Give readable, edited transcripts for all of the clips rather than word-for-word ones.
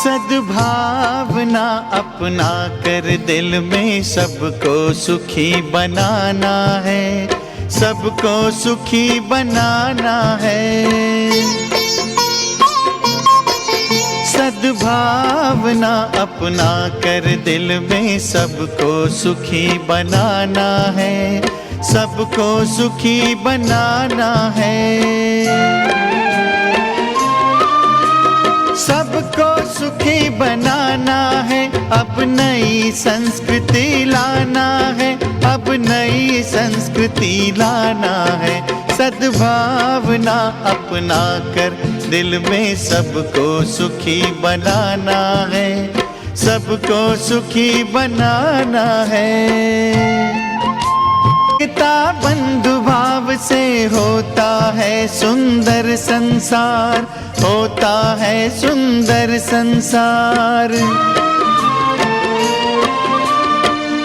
सद्भावना अपना कर दिल में सबको सुखी बनाना है, सबको सुखी बनाना है। सद्भावना अपना कर दिल में सबको सुखी बनाना है, सबको सुखी बनाना है। सबको सुखी बनाना है, अब नई संस्कृति लाना है, अब नई संस्कृति लाना है। सद्भावना अपना कर दिल में सबको सुखी बनाना है, सबको सुखी बनाना है। एकता बंधु भाव से होता है सुंदर संसार, होता है सुंदर संसार।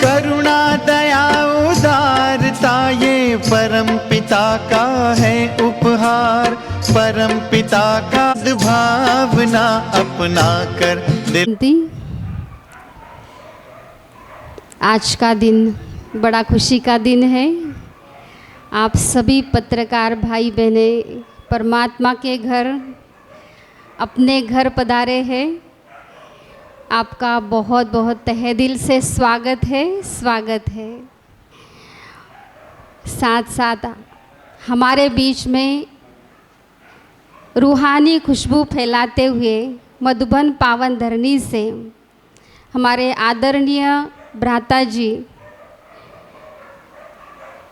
करुणा दया उदारता ये परम पिता का है उपहार, परम पिता का भावना अपना कर दिल। आज का दिन बड़ा खुशी का दिन है। आप सभी पत्रकार भाई बहने परमात्मा के घर अपने घर पधारे हैं। आपका बहुत बहुत तहे दिल से स्वागत है, स्वागत है। साथ साथ हमारे बीच में रूहानी खुशबू फैलाते हुए मधुबन पावन धरनी से हमारे आदरणीय भ्राता जी,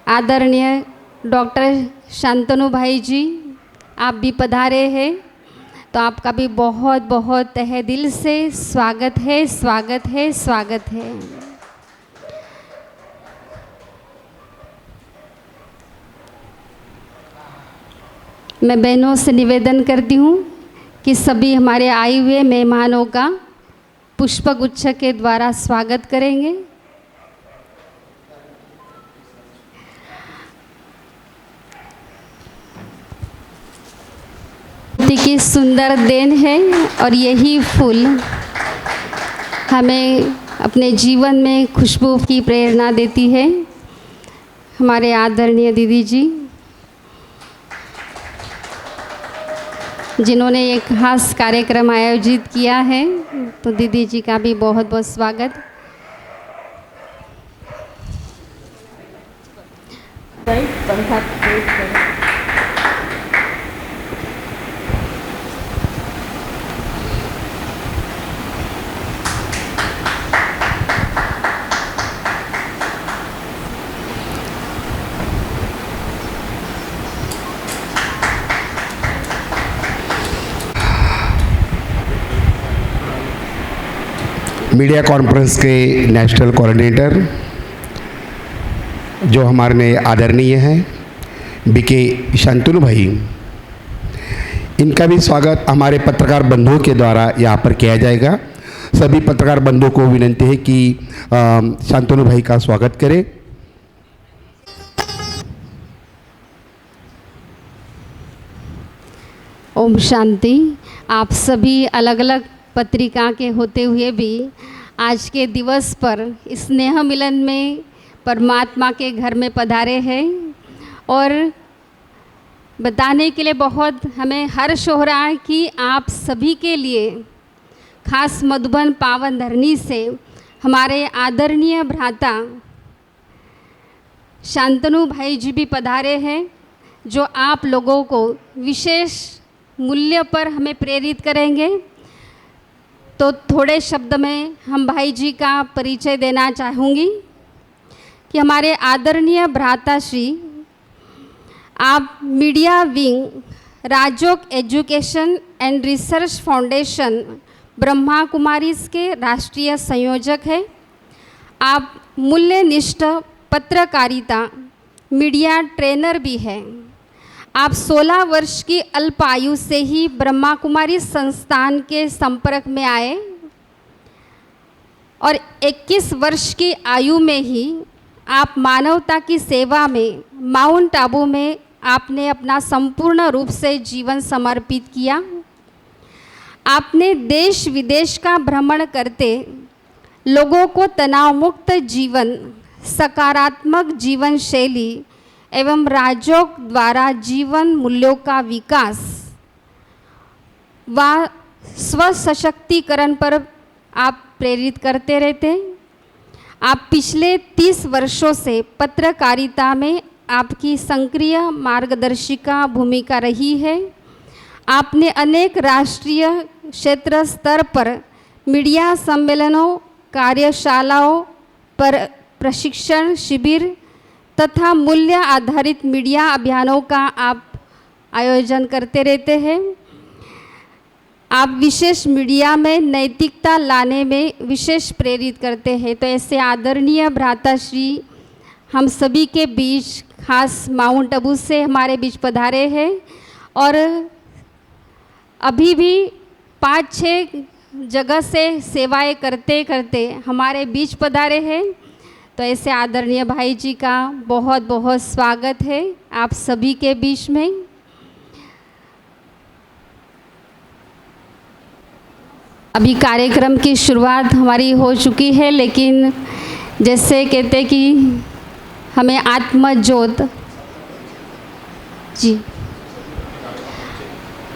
आदरणीय डॉक्टर शांतनु भाई जी, आप भी पधारे हैं, तो आपका भी बहुत बहुत तहे दिल से स्वागत है, स्वागत है, स्वागत है। मैं बहनों से निवेदन करती हूँ कि सभी हमारे आए हुए मेहमानों का पुष्पगुच्छ के द्वारा स्वागत करेंगे। की सुंदर देन है और यही फूल हमें अपने जीवन में खुशबू की प्रेरणा देती है। हमारे आदरणीय दीदी जी, जिन्होंने एक खास कार्यक्रम आयोजित किया है, तो दीदी जी का भी बहुत बहुत स्वागत। मीडिया कॉन्फ्रेंस के नेशनल कोऑर्डिनेटर जो हमारे आदरणीय हैं बीके शांतनु भाई, इनका भी स्वागत हमारे पत्रकार बंधुओं के द्वारा यहाँ पर किया जाएगा। सभी पत्रकार बंधुओं को विनंती है कि शांतनु भाई का स्वागत करें। ओम शांति। आप सभी अलग अलग पत्रिका के होते हुए भी आज के दिवस पर स्नेह मिलन में परमात्मा के घर में पधारे हैं और बताने के लिए बहुत हमें हर्ष हो रहा है कि आप सभी के लिए खास मधुबन पावन धरनी से हमारे आदरणीय भ्राता शांतनु भाई जी भी पधारे हैं, जो आप लोगों को विशेष मूल्य पर हमें प्रेरित करेंगे। तो थोड़े शब्द में हम भाई जी का परिचय देना चाहूँगी कि हमारे आदरणीय भ्राता श्री, आप media wing Rajyoga education and research foundation Brahma Kumaris के राष्ट्रीय संयोजक हैं। आप मूल्यनिष्ठ पत्रकारिता मीडिया ट्रेनर भी हैं। आप 16 वर्ष की अल्प आयु से ही ब्रह्मा कुमारी संस्थान के संपर्क में आए और 21 वर्ष की आयु में ही आप मानवता की सेवा में माउंट आबू में आपने अपना संपूर्ण रूप से जीवन समर्पित किया। आपने देश विदेश का भ्रमण करते लोगों को तनाव मुक्त जीवन, सकारात्मक जीवन शैली एवं राजयोग द्वारा जीवन मूल्यों का विकास व स्व सशक्तिकरण पर आप प्रेरित करते रहते हैं। आप पिछले 30 वर्षों से पत्रकारिता में आपकी सक्रिय मार्गदर्शिका भूमिका रही है। आपने अनेक राष्ट्रीय क्षेत्र स्तर पर मीडिया सम्मेलनों, कार्यशालाओं पर प्रशिक्षण शिविर तथा मूल्य आधारित मीडिया अभियानों का आप आयोजन करते रहते हैं। आप विशेष मीडिया में नैतिकता लाने में विशेष प्रेरित करते हैं। तो ऐसे आदरणीय भ्राताश्री हम सभी के बीच खास माउंट आबू से हमारे बीच पधारे हैं और अभी भी 5-6 जगह से सेवाएं करते करते हमारे बीच पधारे हैं। तो ऐसे आदरणीय भाई जी का बहुत बहुत स्वागत है आप सभी के बीच में। अभी कार्यक्रम की शुरुआत हमारी हो चुकी है, लेकिन जैसे कहते कि हमें आत्मज्योत जी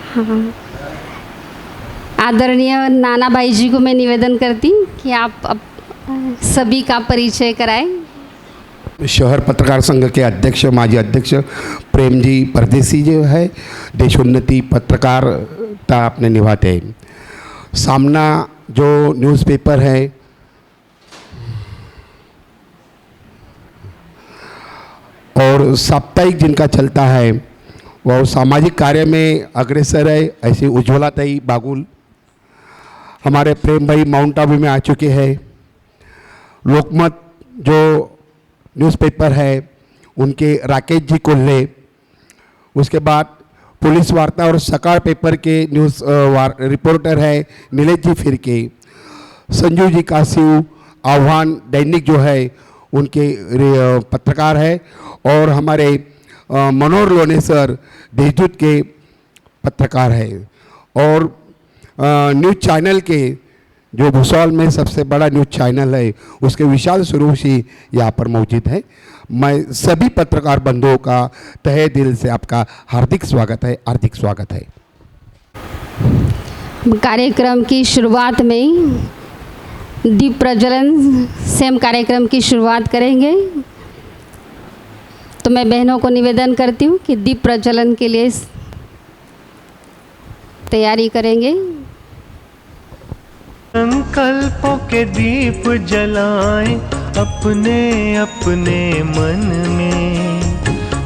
हाँ, आदरणीय नाना भाई जी को मैं निवेदन करती कि आप सभी का परिचय कराएं। शहर पत्रकार संघ के अध्यक्ष, माजी अध्यक्ष प्रेम जी परदेसी जो है, देशोन्नति पत्रकारिता आपने निभाते हैं। सामना जो न्यूज़पेपर है और साप्ताहिक जिनका चलता है वह सामाजिक कार्य में अग्रसर है। ऐसे उज्ज्वला ताई बागुल हमारे प्रेम भाई माउंट आबू में आ चुके हैं। लोकमत जो न्यूज़पेपर है उनके राकेश जी कोल्हे, उसके बाद पुलिस वार्ता और सकाळ पेपर के न्यूज़ रिपोर्टर है नीलेश जी फिरके, संजू जी कासिव आह्वान दैनिक जो है उनके पत्रकार है, और हमारे मनोहर लोने सर देशदूत के पत्रकार है, और न्यूज़ चैनल के जो भूसौल में सबसे बड़ा न्यूज़ चैनल है उसके विशाल स्वरूप ही यहाँ पर मौजूद है। मैं सभी पत्रकार बंधुओं का तहे दिल से आपका हार्दिक स्वागत है, हार्दिक स्वागत है। कार्यक्रम की शुरुआत में दीप प्रज्वलन से हम कार्यक्रम की शुरुआत करेंगे। तो मैं बहनों को निवेदन करती हूँ कि दीप प्रज्वलन के लिए तैयारी करेंगे। संकल्पों के दीप जलाएं अपने अपने मन में,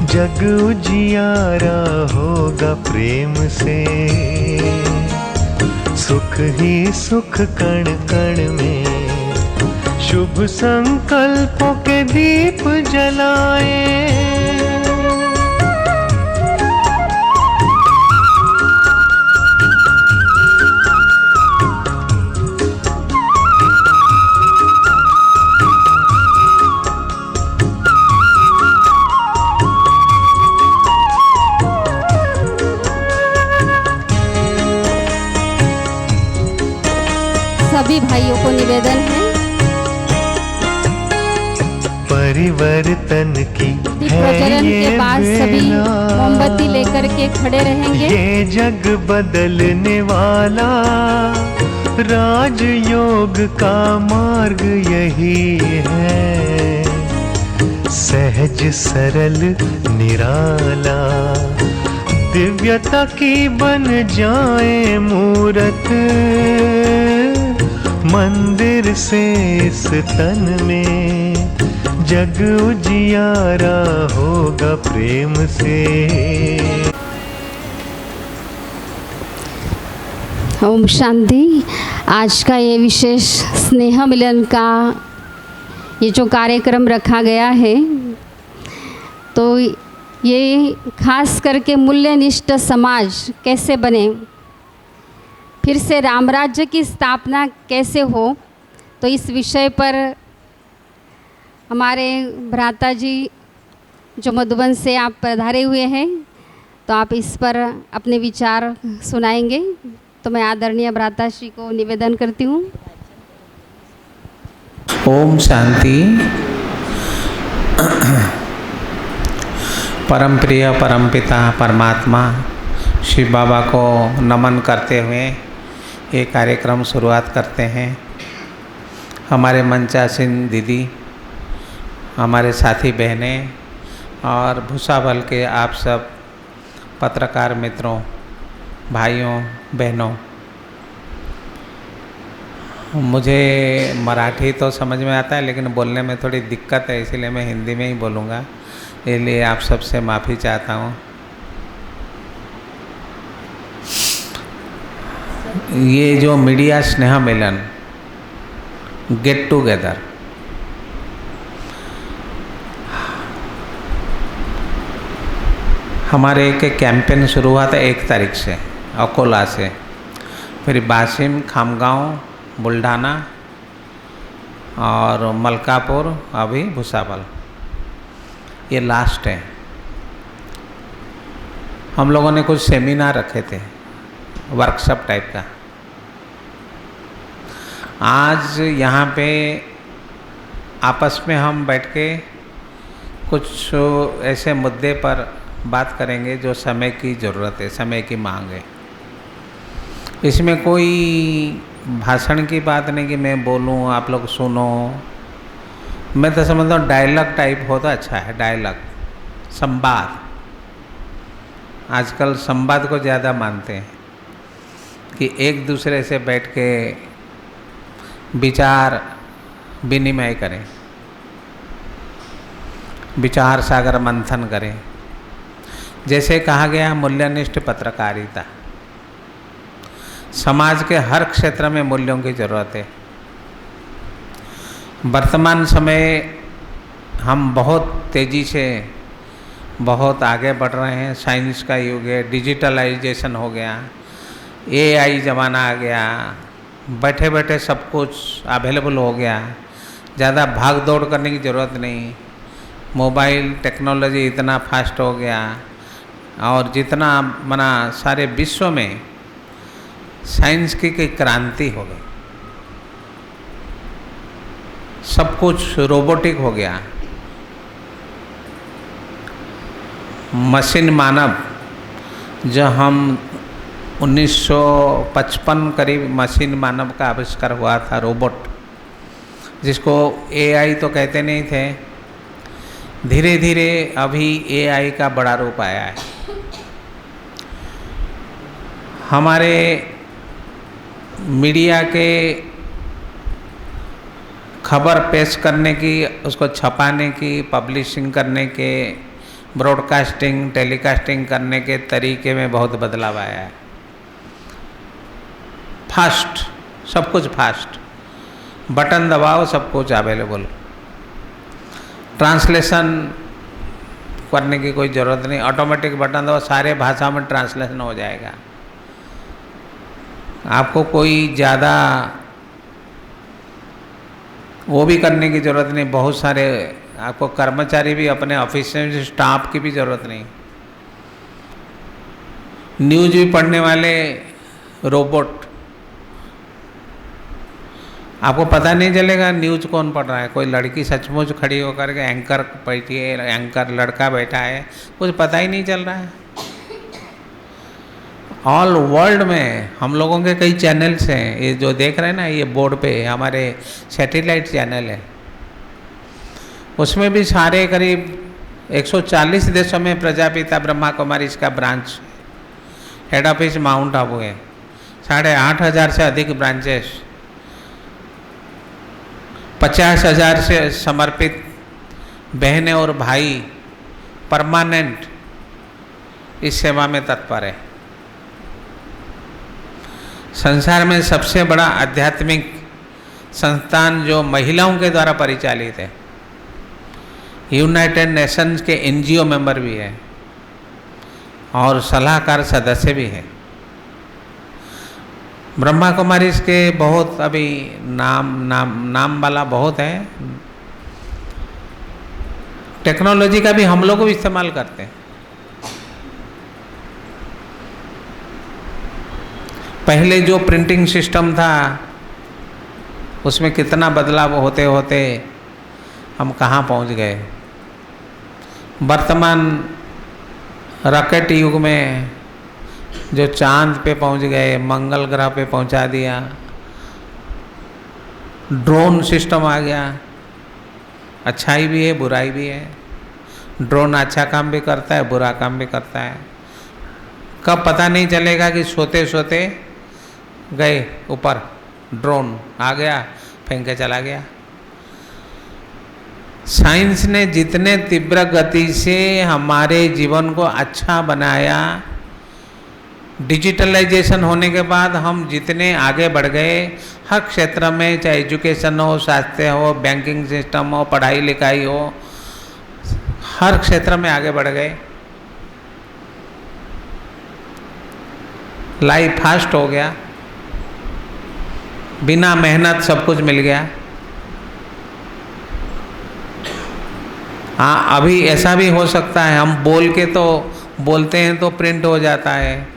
जग उजियारा होगा प्रेम से, सुख ही सुख कण कण में, शुभ संकल्पों के दीप जलाएं। सभी भाइयों को निवेदन है परिवर्तन की दीप प्रज्वलन के बाद सभी मोमबत्ती लेकर के खड़े रहेंगे। ये जग बदलने वाला राजयोग का मार्ग यही है, सहज सरल निराला दिव्यता की बन जाए मूरत, मंदिर से इस तन में जग उजियारा होगा प्रेम से। ओम शांति। आज का ये विशेष स्नेह मिलन का ये जो कार्यक्रम रखा गया है, तो ये खास करके मूल्यनिष्ठ समाज कैसे बने, फिर से राम राज्य की स्थापना कैसे हो, तो इस विषय पर हमारे भ्राता जी जो मधुबन से आप पधारे हुए हैं, तो आप इस पर अपने विचार सुनाएंगे। तो मैं आदरणीय भ्राता श्री को निवेदन करती हूँ। ओम शांति। परम प्रिय परमपिता परमात्मा शिव बाबा को नमन करते हुए ये कार्यक्रम शुरुआत करते हैं। हमारे मंचासीन दीदी, हमारे साथी बहनें और भूसावल के आप सब पत्रकार मित्रों, भाइयों बहनों, मुझे मराठी तो समझ में आता है लेकिन बोलने में थोड़ी दिक्कत है, इसलिए मैं हिंदी में ही बोलूँगा। इसलिए आप सबसे माफ़ी चाहता हूँ। ये जो मीडिया स्नेह मिलन गेट टुगेदर, हमारे एक कैंपेन शुरू हुआ था 1 तारीख से अकोला से, फिर वाशिम, खामगांव, बुल्ढाना और मलकापुर, अभी भूसावल, ये लास्ट है। हम लोगों ने कुछ सेमिनार रखे थे, वर्कशॉप टाइप का। आज यहाँ पे आपस में हम बैठ के कुछ ऐसे मुद्दे पर बात करेंगे जो समय की ज़रूरत है, समय की मांग है। इसमें कोई भाषण की बात नहीं कि मैं बोलूँ आप लोग सुनो। मैं तो समझता हूँ डायलॉग टाइप हो तो अच्छा है, डायलॉग, संवाद। आजकल संवाद को ज़्यादा मानते हैं कि एक दूसरे से बैठ के विचार विनिमय करें, विचार सागर मंथन करें। जैसे कहा गया मूल्यनिष्ठ पत्रकारिता, समाज के हर क्षेत्र में मूल्यों की ज़रूरत है। वर्तमान समय हम बहुत तेज़ी से बहुत आगे बढ़ रहे हैं। साइंस का युग है, डिजिटलाइजेशन हो गया, AI ज़माना आ गया, बैठे बैठे सब कुछ अवेलेबल हो गया, ज़्यादा भाग दौड़ करने की ज़रूरत नहीं। मोबाइल टेक्नोलॉजी इतना फास्ट हो गया और जितना मना सारे विश्व में साइंस की क्रांति हो गई, सब कुछ रोबोटिक हो गया। मशीन मानव, जो हम 1955 करीब मशीन मानव का आविष्कार हुआ था, रोबोट, जिसको AI तो कहते नहीं थे। धीरे धीरे अभी AI का बड़ा रूप आया है। हमारे मीडिया के खबर पेश करने की, उसको छपाने की, पब्लिशिंग करने के, ब्रॉडकास्टिंग टेलीकास्टिंग करने के तरीके में बहुत बदलाव आया है। फास्ट, सब कुछ फास्ट, बटन दबाओ सब कुछ अवेलेबल। ट्रांसलेशन करने की कोई ज़रूरत नहीं, ऑटोमेटिक बटन दबाओ, सारे भाषा में ट्रांसलेशन हो जाएगा। आपको कोई ज़्यादा वो भी करने की ज़रूरत नहीं। बहुत सारे आपको कर्मचारी भी अपने ऑफिस में, स्टाफ की भी ज़रूरत नहीं। न्यूज़ भी पढ़ने वाले रोबोट, आपको पता नहीं चलेगा न्यूज़ कौन पढ़ रहा है। कोई लड़की सचमुच खड़ी होकर के एंकर बैठी है, एंकर लड़का बैठा है, कुछ पता ही नहीं चल रहा है। ऑल वर्ल्ड में हम लोगों के कई चैनल्स हैं, ये जो देख रहे हैं ना, ये बोर्ड पे हमारे सैटेलाइट चैनल है, उसमें भी सारे करीब 140 देशों में प्रजापिता ब्रह्मा कुमारी इसका branch, head office mount Abu है। 8,500 से अधिक ब्रांचेस, 50,000 से समर्पित बहनें और भाई परमानेंट इस सेवा में तत्पर है। संसार में सबसे बड़ा आध्यात्मिक संस्थान जो महिलाओं के द्वारा परिचालित है, यूनाइटेड नेशंस के NGO मेंबर भी है और सलाहकार सदस्य भी है। ब्रह्मा कुमारी इसके बहुत अभी नाम वाला बहुत है। टेक्नोलॉजी का भी हम लोग भी इस्तेमाल करते हैं। पहले जो प्रिंटिंग सिस्टम था उसमें कितना बदलाव होते होते हम कहाँ पहुँच गए। वर्तमान रॉकेट युग में जो चांद पे पहुँच गए, मंगल ग्रह पे पहुँचा दिया, ड्रोन सिस्टम आ गया। अच्छाई भी है, बुराई भी है। ड्रोन अच्छा काम भी करता है, बुरा काम भी करता है। कब पता नहीं चलेगा कि सोते सोते गए ऊपर, ड्रोन आ गया, फेंक के चला गया। साइंस ने जितने तीव्र गति से हमारे जीवन को अच्छा बनाया, डिजिटलाइजेशन होने के बाद हम जितने आगे बढ़ गए, हर क्षेत्र में, चाहे एजुकेशन हो, स्वास्थ्य हो, बैंकिंग सिस्टम हो, पढ़ाई लिखाई हो, हर क्षेत्र में आगे बढ़ गए। लाइफ फास्ट हो गया, बिना मेहनत सब कुछ मिल गया। हाँ, अभी ऐसा भी हो सकता है हम बोल के तो बोलते हैं तो प्रिंट हो जाता है,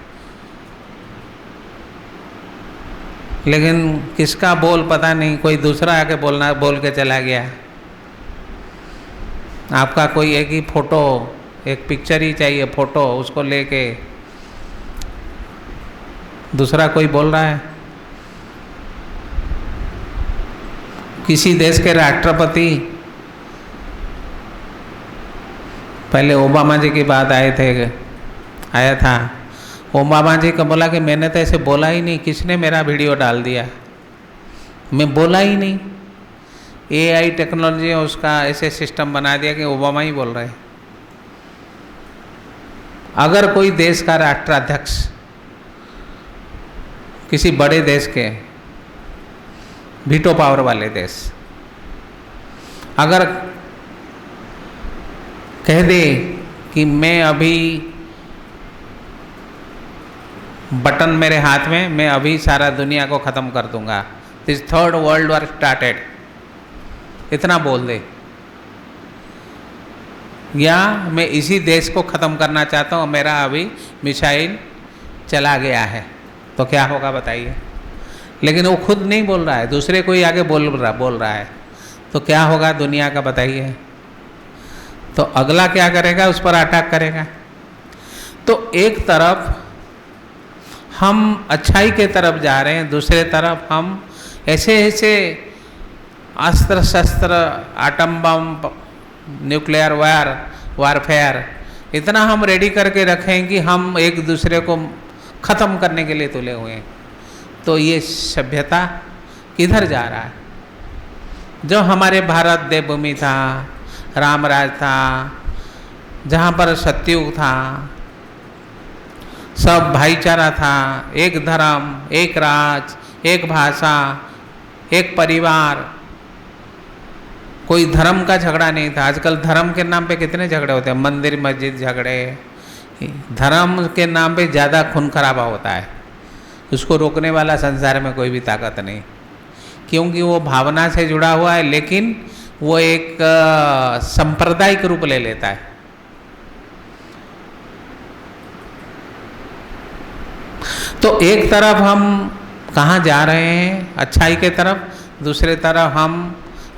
लेकिन किसका बोल पता नहीं, कोई दूसरा आके बोल के चला गया। आपका कोई एक ही फोटो, एक पिक्चर ही चाहिए फोटो, उसको लेके दूसरा कोई बोल रहा है। किसी देश के राष्ट्रपति, पहले ओबामा जी की बात आया था, ओबामा जी को बोला कि मैंने तो ऐसे बोला ही नहीं, किसने मेरा वीडियो डाल दिया, मैं बोला ही नहीं। AI टेक्नोलॉजी उसका ऐसे सिस्टम बना दिया कि ओबामा ही बोल रहे। अगर कोई देश का राष्ट्राध्यक्ष, किसी बड़े देश के, वीटो पावर वाले देश, अगर कह दे कि मैं अभी बटन मेरे हाथ में, मैं अभी सारा दुनिया को ख़त्म कर दूंगा, this third world war started, इतना बोल दे, या मैं इसी देश को ख़त्म करना चाहता हूँ, मेरा अभी मिसाइल चला गया है, तो क्या होगा बताइए। लेकिन वो खुद नहीं बोल रहा है, दूसरे कोई आगे बोल रहा है, तो क्या होगा दुनिया का बताइए। तो अगला क्या करेगा, उस पर अटैक करेगा। तो एक तरफ हम अच्छाई के तरफ जा रहे हैं, दूसरे तरफ हम ऐसे अस्त्र शस्त्र, आटम बम, न्यूक्लियर वारफेयर इतना हम रेडी करके रखें कि हम एक दूसरे को ख़त्म करने के लिए तुले हुए हैं। तो ये सभ्यता किधर जा रहा है? जो हमारे भारत देवभूमि था, रामराज था, जहाँ पर सतयुग था, सब भाईचारा था, एक धर्म, एक राज, एक भाषा, एक परिवार, कोई धर्म का झगड़ा नहीं था। आजकल धर्म के नाम पे कितने झगड़े होते हैं, मंदिर मस्जिद झगड़े, धर्म के नाम पे ज़्यादा खून खराबा होता है। उसको रोकने वाला संसार में कोई भी ताकत नहीं, क्योंकि वो भावना से जुड़ा हुआ है, लेकिन वो एक सांप्रदायिक रूप ले लेता है। तो एक तरफ हम कहाँ जा रहे हैं, अच्छाई के तरफ, दूसरे तरफ हम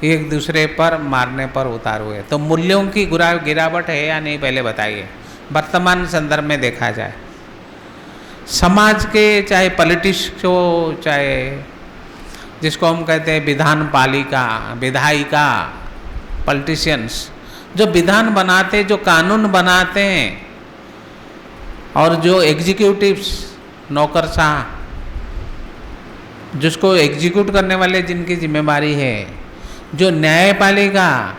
एक दूसरे पर मारने पर उतार हुए। तो मूल्यों की गिरावट है या नहीं, पहले बताइए। वर्तमान संदर्भ में देखा जाए, समाज के चाहे पॉलिटिक्स हो, चाहे जिसको हम कहते हैं विधान पालिका, विधायिका, पॉलिटिशियंस, जो विधान बनाते, जो कानून बनाते हैं, और जो एग्जीक्यूटिव्स, नौकरशाह, जिसको एग्जीक्यूट करने वाले जिनकी जिम्मेवारी है, जो न्यायपालिका,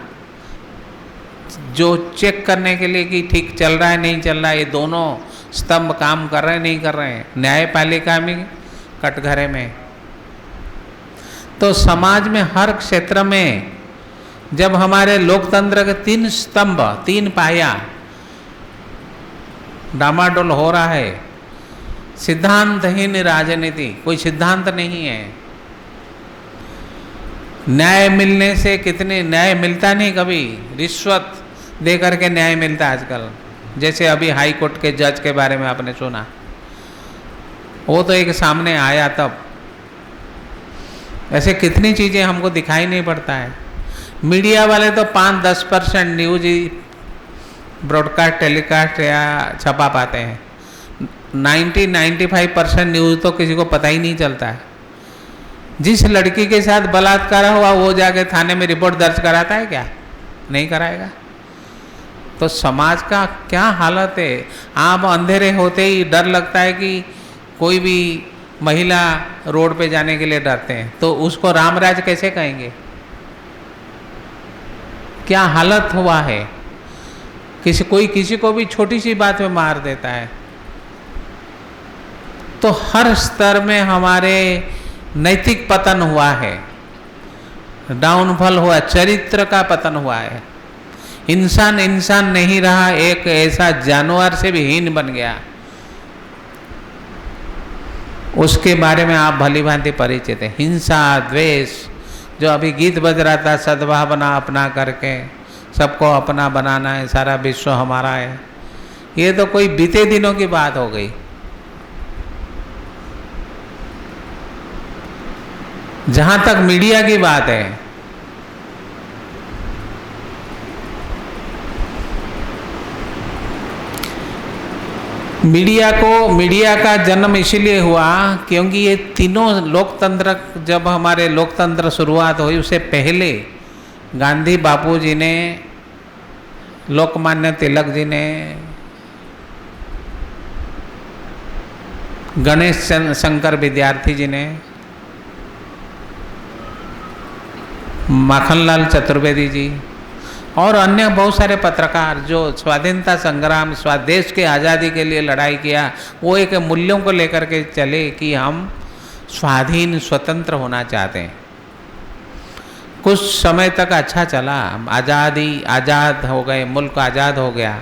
जो चेक करने के लिए कि ठीक चल रहा है नहीं चल रहा है, ये दोनों स्तंभ काम कर रहे हैं नहीं कर रहे हैं, न्यायपालिका में, कटघरे में। तो समाज में हर क्षेत्र में जब हमारे लोकतंत्र के 3 स्तंभ, 3 पाया डामाडोल हो रहा है, सिद्धांतहीन राजनीति, कोई सिद्धांत नहीं है। न्याय मिलने से कितने, न्याय मिलता नहीं कभी, रिश्वत दे करके न्याय मिलता है आजकल। जैसे अभी हाई कोर्ट के जज के बारे में आपने सुना, वो तो एक सामने आया तब। ऐसे कितनी चीज़ें हमको दिखाई नहीं पड़ता है। मीडिया वाले तो 5-10% न्यूज ही ब्रॉडकास्ट टेलीकास्ट या छपा पाते हैं। 90-95% न्यूज़ तो किसी को पता ही नहीं चलता है। जिस लड़की के साथ बलात्कार हुआ वो जाके थाने में रिपोर्ट दर्ज कराता है क्या? नहीं कराएगा। तो समाज का क्या हालत है। आप अंधेरे होते ही डर लगता है कि कोई भी महिला रोड पे जाने के लिए डरते हैं, तो उसको रामराज कैसे कहेंगे? क्या हालत हुआ है। कोई किसी को भी छोटी सी बात में मार देता है। तो हर स्तर में हमारे नैतिक पतन हुआ है, डाउनफॉल हुआ, चरित्र का पतन हुआ है। इंसान इंसान नहीं रहा, एक ऐसा जानवर से भी हीन बन गया। उसके बारे में आप भली भांति परिचित हैं। हिंसा, द्वेष, जो अभी गीत बज रहा था, सद्भावना अपना करके सबको अपना बनाना है, सारा विश्व हमारा है, ये तो कोई बीते दिनों की बात हो गई। जहां तक मीडिया की बात है, मीडिया का जन्म इसीलिए हुआ क्योंकि ये तीनों लोकतंत्र, जब हमारे लोकतंत्र शुरुआत हुई उससे पहले गांधी बापू जी ने, लोकमान्य तिलक जी ने, गणेश शंकर विद्यार्थी जी ने, माखनलाल चतुर्वेदी जी और अन्य बहुत सारे पत्रकार जो स्वाधीनता संग्राम, स्वदेश के आज़ादी के लिए लड़ाई किया, वो एक मूल्यों को लेकर के चले कि हम स्वाधीन स्वतंत्र होना चाहते हैं। कुछ समय तक अच्छा चला, आज़ाद हो गए, मुल्क आज़ाद हो गया,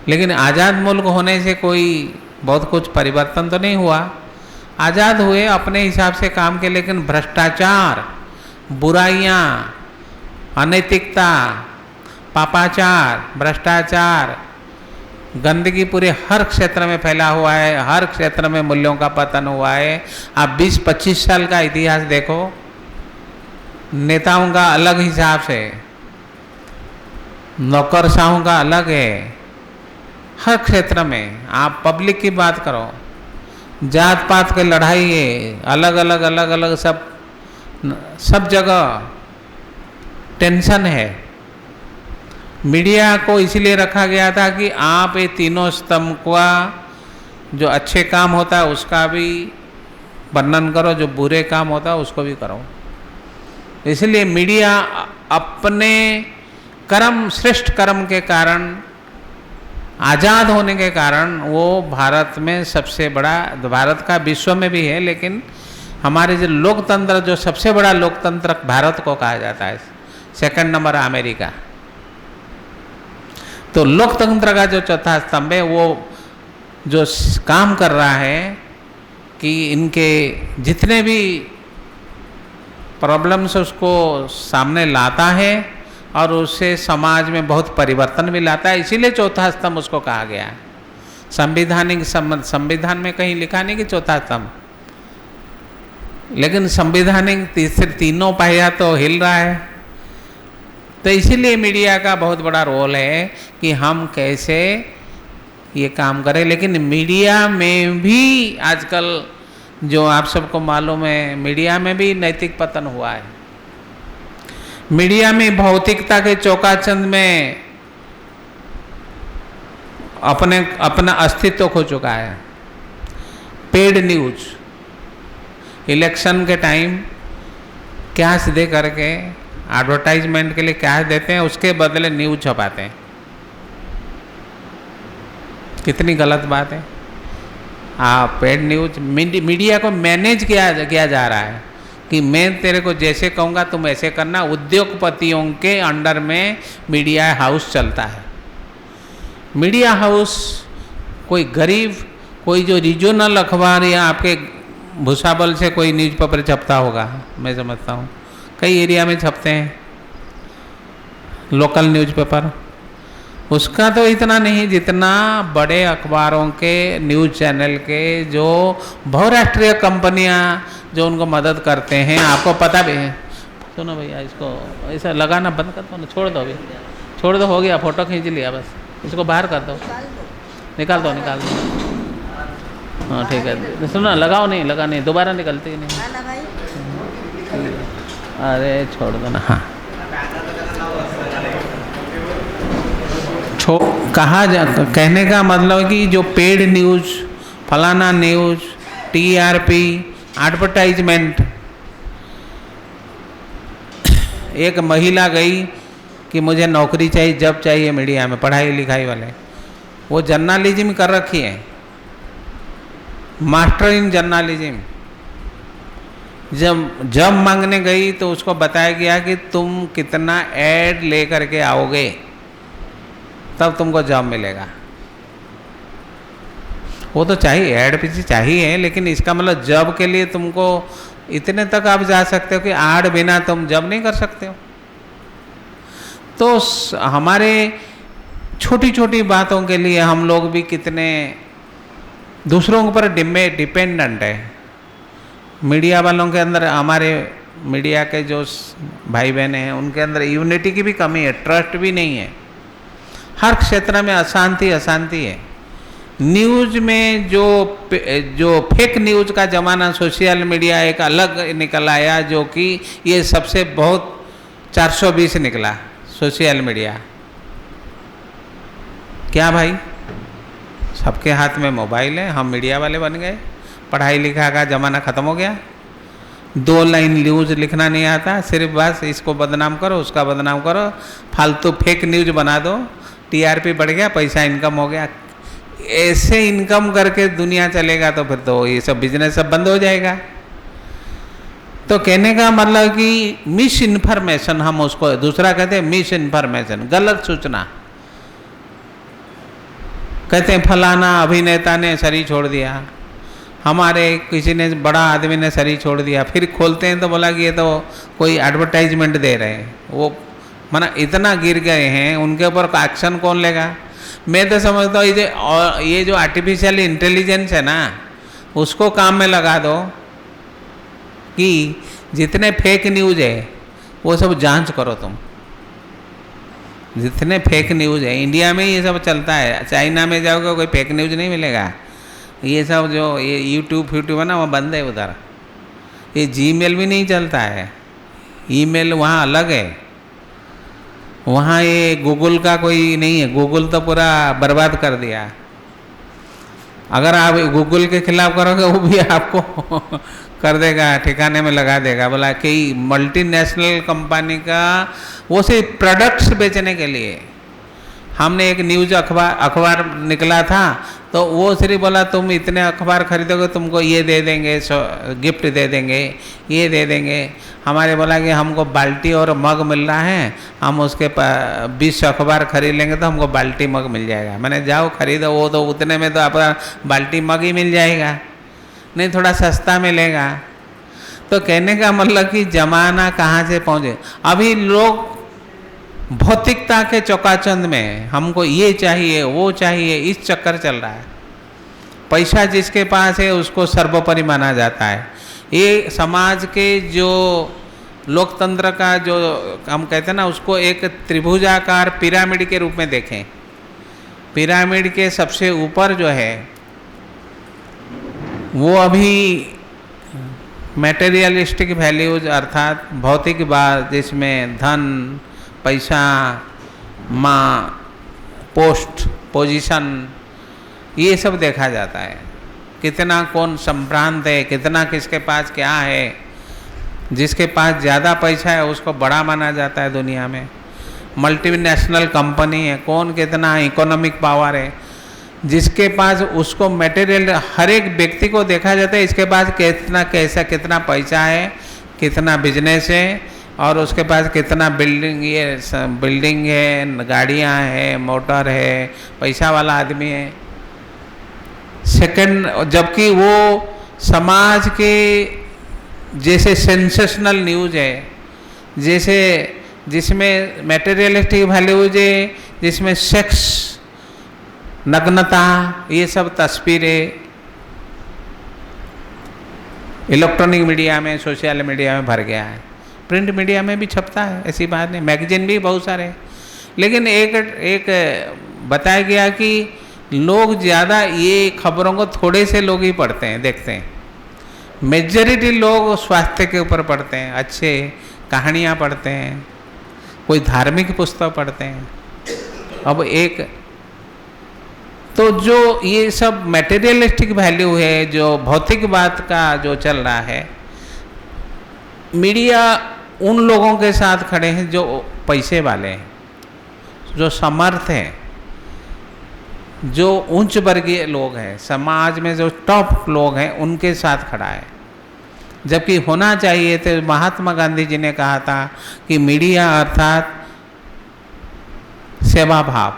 लेकिन आज़ाद मुल्क होने से कोई बहुत कुछ परिवर्तन तो नहीं हुआ। आज़ाद हुए, अपने हिसाब से काम किए, लेकिन भ्रष्टाचार, बुराइयाँ, अनैतिकता, पापाचार, भ्रष्टाचार, गंदगी पूरे हर क्षेत्र में फैला हुआ है। हर क्षेत्र में मूल्यों का पतन हुआ है। आप 20-25 साल का इतिहास देखो, नेताओं का अलग हिसाब से, नौकरशाहों का अलग है। हर क्षेत्र में आप पब्लिक की बात करो, जात पात की लड़ाई है, अलग अलग सब जगह टेंशन है। मीडिया को इसलिए रखा गया था कि आप ये तीनों स्तंभ का, जो अच्छे काम होता है उसका भी वर्णन करो, जो बुरे काम होता है उसको भी करो। इसलिए मीडिया अपने कर्म, श्रेष्ठ कर्म के कारण, आज़ाद होने के कारण वो भारत में सबसे बड़ा, भारत का विश्व में भी है, लेकिन हमारे जो लोकतंत्र, जो सबसे बड़ा लोकतंत्र भारत को कहा जाता है, सेकंड नंबर अमेरिका। तो लोकतंत्र का जो चौथा स्तंभ है वो जो काम कर रहा है कि इनके जितने भी प्रॉब्लम्स उसको सामने लाता है और उससे समाज में बहुत परिवर्तन भी लाता है, इसीलिए चौथा स्तंभ उसको कहा गया है। संविधान में कहीं लिखा नहीं कि चौथा स्तंभ, लेकिन संवैधानिक तीनों पहिया तो हिल रहा है। तो इसीलिए मीडिया का बहुत बड़ा रोल है कि हम कैसे ये काम करें। लेकिन मीडिया में भी आजकल, जो आप सबको मालूम है, मीडिया में भी नैतिक पतन हुआ है। मीडिया में भौतिकता के चौकाचंद में अपना अस्तित्व खो चुका है। पेड न्यूज, इलेक्शन के टाइम कैश दे करके, एडवर्टाइजमेंट के लिए कैश देते हैं, उसके बदले न्यूज छपाते हैं। कितनी गलत बात है। पेड न्यूज, मीडिया को मैनेज किया जा रहा है कि मैं तेरे को जैसे कहूँगा तुम ऐसे करना। उद्योगपतियों के अंडर में मीडिया हाउस चलता है। मीडिया हाउस कोई गरीब, कोई जो रीजनल अखबार या आपके भूसावल से कोई न्यूज़पेपर छपता होगा, मैं समझता हूँ कई एरिया में छपते हैं लोकल न्यूज़पेपर, उसका तो इतना नहीं जितना बड़े अखबारों के, न्यूज़ चैनल के, जो बहुराष्ट्रीय कंपनियां जो उनको मदद करते हैं, आपको पता भी है। सुनो भैया, इसको ऐसा लगाना बंद कर दो ना, छोड़ दो अभी, छोड़ दो, हो गया, फ़ोटो खींच लिया बस, इसको बाहर कर दो, निकाल दो, निकाल दो। हाँ ठीक है, सुनो, लगाओ नहीं, लगा नहीं, दोबारा निकलती ही नहीं। अरे छोड़ दो ना। हाँ, कहने का मतलब है कि जो पेड न्यूज़, फलाना न्यूज़, टीआरपी, एडवर्टाइजमेंट। एक महिला गई कि मुझे नौकरी चाहिए, जब चाहिए मीडिया में, पढ़ाई लिखाई वाले, वो जर्नलिज्म कर रखी है, मास्टर इन जर्नलिज्म। जब मांगने गई तो उसको बताया गया कि तुम कितना ऐड लेकर के आओगे तब तुमको जॉब मिलेगा। वो तो चाहिए, ऐड पीछे चाहिए, लेकिन इसका मतलब जॉब के लिए तुमको इतने तक आप जा सकते हो कि ऐड बिना तुम जॉब नहीं कर सकते हो। तो हमारे छोटी छोटी बातों के लिए हम लोग भी कितने दूसरों के ऊपर डिपेंडेंट है। मीडिया वालों के अंदर, हमारे मीडिया के जो भाई बहन हैं, उनके अंदर यूनिटी की भी कमी है, ट्रस्ट भी नहीं है। हर क्षेत्र में अशांति है। न्यूज़ में जो फेक न्यूज़ का ज़माना, सोशल मीडिया एक अलग निकल आया, जो कि ये सबसे बहुत 420 निकला सोशल मीडिया। क्या भाई, सबके हाथ में मोबाइल है, हम मीडिया वाले बन गए, पढ़ाई लिखा का ज़माना ख़त्म हो गया। 2 लाइन न्यूज़ लिखना नहीं आता, सिर्फ बस इसको बदनाम करो, उसका बदनाम करो, फालतू फेक न्यूज़ बना दो, टीआरपी बढ़ गया, पैसा इनकम हो गया। ऐसे इनकम करके दुनिया चलेगा तो फिर तो ये सब बिजनेस सब बंद हो जाएगा। तो कहने का मतलब कि मिस इन्फॉर्मेशन, हम उसको दूसरा कहते हैं मिस इन्फॉर्मेशन, गलत सूचना। कहते हैं फलाना अभिनेता ने शरीर छोड़ दिया, हमारे किसी ने, बड़ा आदमी ने शरीर छोड़ दिया, फिर खोलते हैं तो बोला कि ये तो कोई एडवर्टाइजमेंट दे रहे हैं। वो माना इतना गिर गए हैं, उनके ऊपर एक्शन कौन लेगा? मैं तो समझता हूँ ये जो आर्टिफिशियल इंटेलिजेंस है ना, उसको काम में लगा दो कि जितने फेक न्यूज़ है वो सब जांच करो तुम। जितने फेक न्यूज़ है, इंडिया में ये सब चलता है, चाइना में जाओगे कोई फेक न्यूज़ नहीं मिलेगा। ये सब जो ये यूट्यूब है ना, वो बंद है उधर। ये जीमेल भी नहीं चलता है, ईमेल वहाँ अलग है। वहाँ ये गूगल का कोई नहीं है, गूगल तो पूरा बर्बाद कर दिया। अगर आप गूगल के खिलाफ करोगे वो भी आपको कर देगा, ठिकाने में लगा देगा। बोला कि मल्टीनेशनल कंपनी का वो सिर्फ प्रोडक्ट्स बेचने के लिए। हमने एक न्यूज़ अखबार निकला था, तो वो सिर्फ बोला तुम इतने अखबार खरीदोगे तुमको ये दे देंगे, गिफ्ट दे देंगे, ये दे देंगे। हमारे बोला कि हमको बाल्टी और मग मिल रहा है, हम उसके 20 अखबार खरीद लेंगे तो हमको बाल्टी मग मिल जाएगा। मैंने जाओ खरीदो, वो तो उतने में तो आपका बाल्टी मग ही मिल जाएगा, नहीं थोड़ा सस्ता मिलेगा। तो कहने का मतलब कि ज़माना कहाँ से पहुँचे। अभी लोग भौतिकता के चौकाचंद में, हमको ये चाहिए वो चाहिए, इस चक्कर चल रहा है। पैसा जिसके पास है उसको सर्वोपरि माना जाता है। ये समाज के जो लोकतंत्र का जो हम कहते हैं ना, उसको एक त्रिभुजाकार पिरामिड के रूप में देखें। पिरामिड के सबसे ऊपर जो है वो अभी मटेरियलिस्टिक वैल्यूज, अर्थात भौतिकवाद, जिसमें धन, पैसा, माँ, पोस्ट, पोजीशन, ये सब देखा जाता है। कितना कौन संभ्रांत है, कितना किसके पास क्या है। जिसके पास ज़्यादा पैसा है उसको बड़ा माना जाता है दुनिया में। मल्टीनेशनल कंपनी है, कौन कितना इकोनॉमिक पावर है, जिसके पास, उसको मटेरियल, हर एक व्यक्ति को देखा जाता है इसके पास कितना पैसा है, कितना बिजनेस है, और उसके पास कितना बिल्डिंग है, गाड़ियाँ हैं, मोटर है, पैसा वाला आदमी है। सेकंड, जबकि वो समाज के जैसे सेंसेशनल न्यूज़ है, जैसे जिसमें मटेरियलिस्टिक वैल्यूज है, जिसमें सेक्स, नग्नता, ये सब तस्वीरें इलेक्ट्रॉनिक मीडिया में, सोशल मीडिया में भर गया है। प्रिंट मीडिया में भी छपता है, ऐसी बात नहीं, मैगजीन भी बहुत सारे। लेकिन एक बताया गया कि लोग ज़्यादा ये खबरों को थोड़े से लोग ही पढ़ते हैं, देखते हैं। मेजॉरिटी लोग स्वास्थ्य के ऊपर पढ़ते हैं, अच्छे कहानियाँ पढ़ते हैं, कोई धार्मिक पुस्तक पढ़ते हैं। अब एक तो जो ये सब मटेरियलिस्टिक वैल्यू है, जो भौतिकवाद का जो चल रहा है, मीडिया उन लोगों के साथ खड़े हैं जो पैसे वाले हैं, जो समर्थ हैं, जो उच्च वर्गीय लोग हैं, समाज में जो टॉप लोग हैं, उनके साथ खड़ा है। जबकि होना चाहिए तो महात्मा गांधी जी ने कहा था कि मीडिया अर्थात सेवा भाव,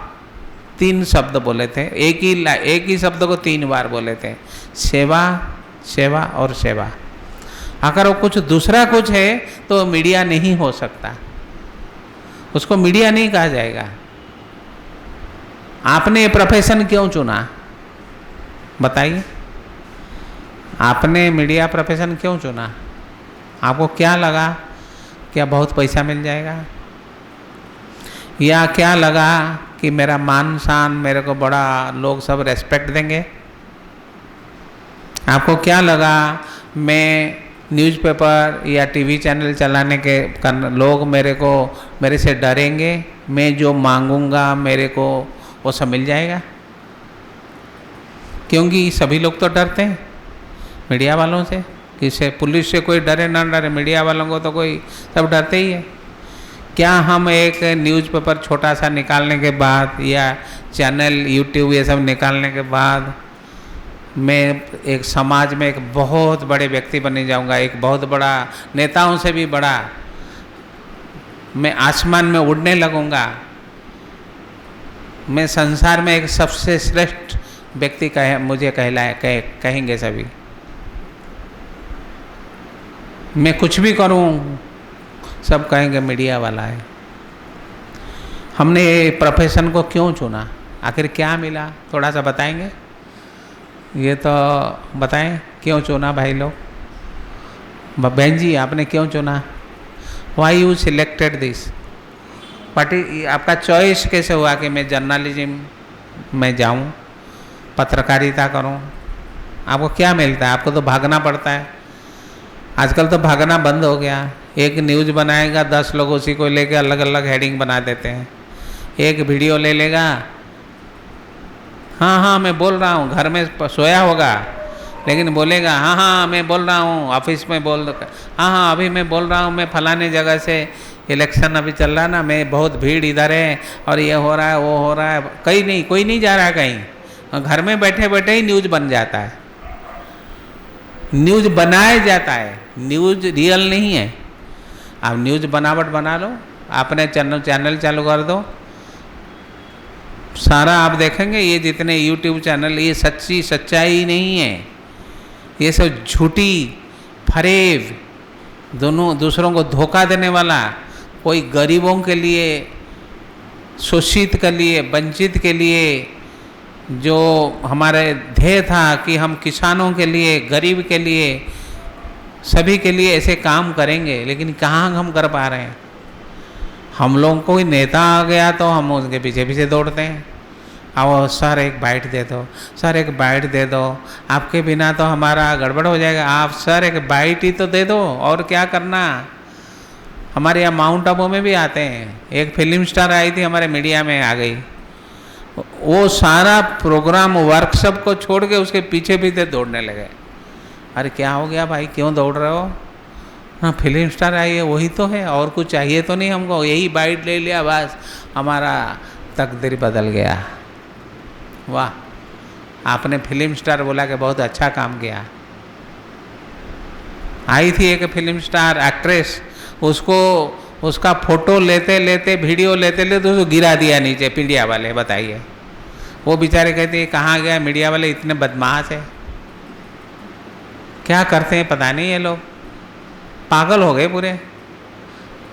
3 शब्द बोले थे, एक ही शब्द को 3 बार बोले थे, सेवा, सेवा और सेवा। अगर वो कुछ दूसरा कुछ है तो मीडिया नहीं हो सकता, उसको मीडिया नहीं कहा जाएगा। आपने ये प्रोफेशन क्यों चुना, बताइए? आपने मीडिया प्रोफेशन क्यों चुना? आपको क्या लगा क्या बहुत पैसा मिल जाएगा, या क्या लगा कि मेरा मान शान, मेरे को बड़ा लोग सब रेस्पेक्ट देंगे? आपको क्या लगा मैं न्यूज़पेपर या टीवी चैनल चलाने के लोग मेरे से डरेंगे, मैं जो मांगूंगा मेरे को वो सब मिल जाएगा? क्योंकि सभी लोग तो डरते हैं मीडिया वालों से, किसे पुलिस से कोई डरे ना डरे, मीडिया वालों को तो कोई सब डरते ही है। क्या हम एक न्यूज़पेपर छोटा सा निकालने के बाद या चैनल यूट्यूब ये सब निकालने के बाद मैं एक समाज में एक बहुत बड़े व्यक्ति बन जाऊंगा, एक बहुत बड़ा, नेताओं से भी बड़ा, मैं आसमान में उड़ने लगूंगा, मैं संसार में एक सबसे श्रेष्ठ व्यक्ति मुझे कहेंगे सभी, मैं कुछ भी करूं सब कहेंगे मीडिया वाला है। हमने ये प्रोफेशन को क्यों चुना, आखिर क्या मिला, थोड़ा सा बताएंगे? ये तो बताएं क्यों चुना भाई लोग? बहन जी आपने क्यों चुना? Why you selected this party? आपका चॉइस कैसे हुआ कि मैं जर्नलिज्म में जाऊं, पत्रकारिता करूं? आपको क्या मिलता है? आपको तो भागना पड़ता है। आजकल तो भागना बंद हो गया। एक न्यूज़ बनाएगा 10 लोग उसी को लेके अलग अलग हेडिंग बना देते हैं। एक वीडियो ले लेगा, हाँ हाँ मैं बोल रहा हूँ, घर में सोया होगा लेकिन बोलेगा हाँ हाँ मैं बोल रहा हूँ, ऑफिस में बोल, हाँ हाँ अभी मैं बोल रहा हूँ, मैं फलाने जगह से, इलेक्शन अभी चल रहा है ना, मैं बहुत भीड़ इधर है और ये हो रहा है वो हो रहा है। कहीं नहीं, कोई नहीं जा रहा है कहीं, घर में बैठे बैठे ही न्यूज़ बन जाता है, न्यूज़ बनाया जाता है, न्यूज़ रियल नहीं है। आप न्यूज़ बनावट बना लो, आपने चैनल चालू कर दो, सारा आप देखेंगे ये जितने यूट्यूब चैनल, ये सच्चाई नहीं है, ये सब झूठी फरेब, दोनों दूसरों को धोखा देने वाला, कोई गरीबों के लिए, शोषित के लिए, वंचित के लिए, जो हमारे ध्येय था कि हम किसानों के लिए, गरीब के लिए, सभी के लिए ऐसे काम करेंगे, लेकिन कहाँ हम कर पा रहे हैं? हम लोगों को कोई नेता आ गया तो हम उसके पीछे पीछे दौड़ते हैं, आओ सर एक बाइट दे दो, सर एक बाइट दे दो, आपके बिना तो हमारा गड़बड़ हो जाएगा, आप सर एक बाइट ही तो दे दो, और क्या करना। हमारे यहाँ माउंट आबू में भी आते हैं, एक फिल्म स्टार आई थी हमारे मीडिया में आ गई, वो सारा प्रोग्राम वर्कशॉप को छोड़ के उसके पीछे पीछे दौड़ने लगे। अरे क्या हो गया भाई, क्यों दौड़ रहे हो? हाँ फिल्म स्टार आई है, वही तो है, और कुछ चाहिए तो नहीं हमको, यही बाइट ले लिया बस हमारा तकदीर बदल गया। वाह, आपने फिल्म स्टार बोला कि बहुत अच्छा काम किया। आई थी एक फिल्म स्टार एक्ट्रेस, उसको उसका फोटो लेते लेते, वीडियो लेते लेते उसको गिरा दिया नीचे मीडिया वाले, बताइए। वो बेचारे कहते हैं कहाँ गया, मीडिया वाले इतने बदमाश है, क्या करते हैं पता नहीं, ये लोग पागल हो गए पूरे।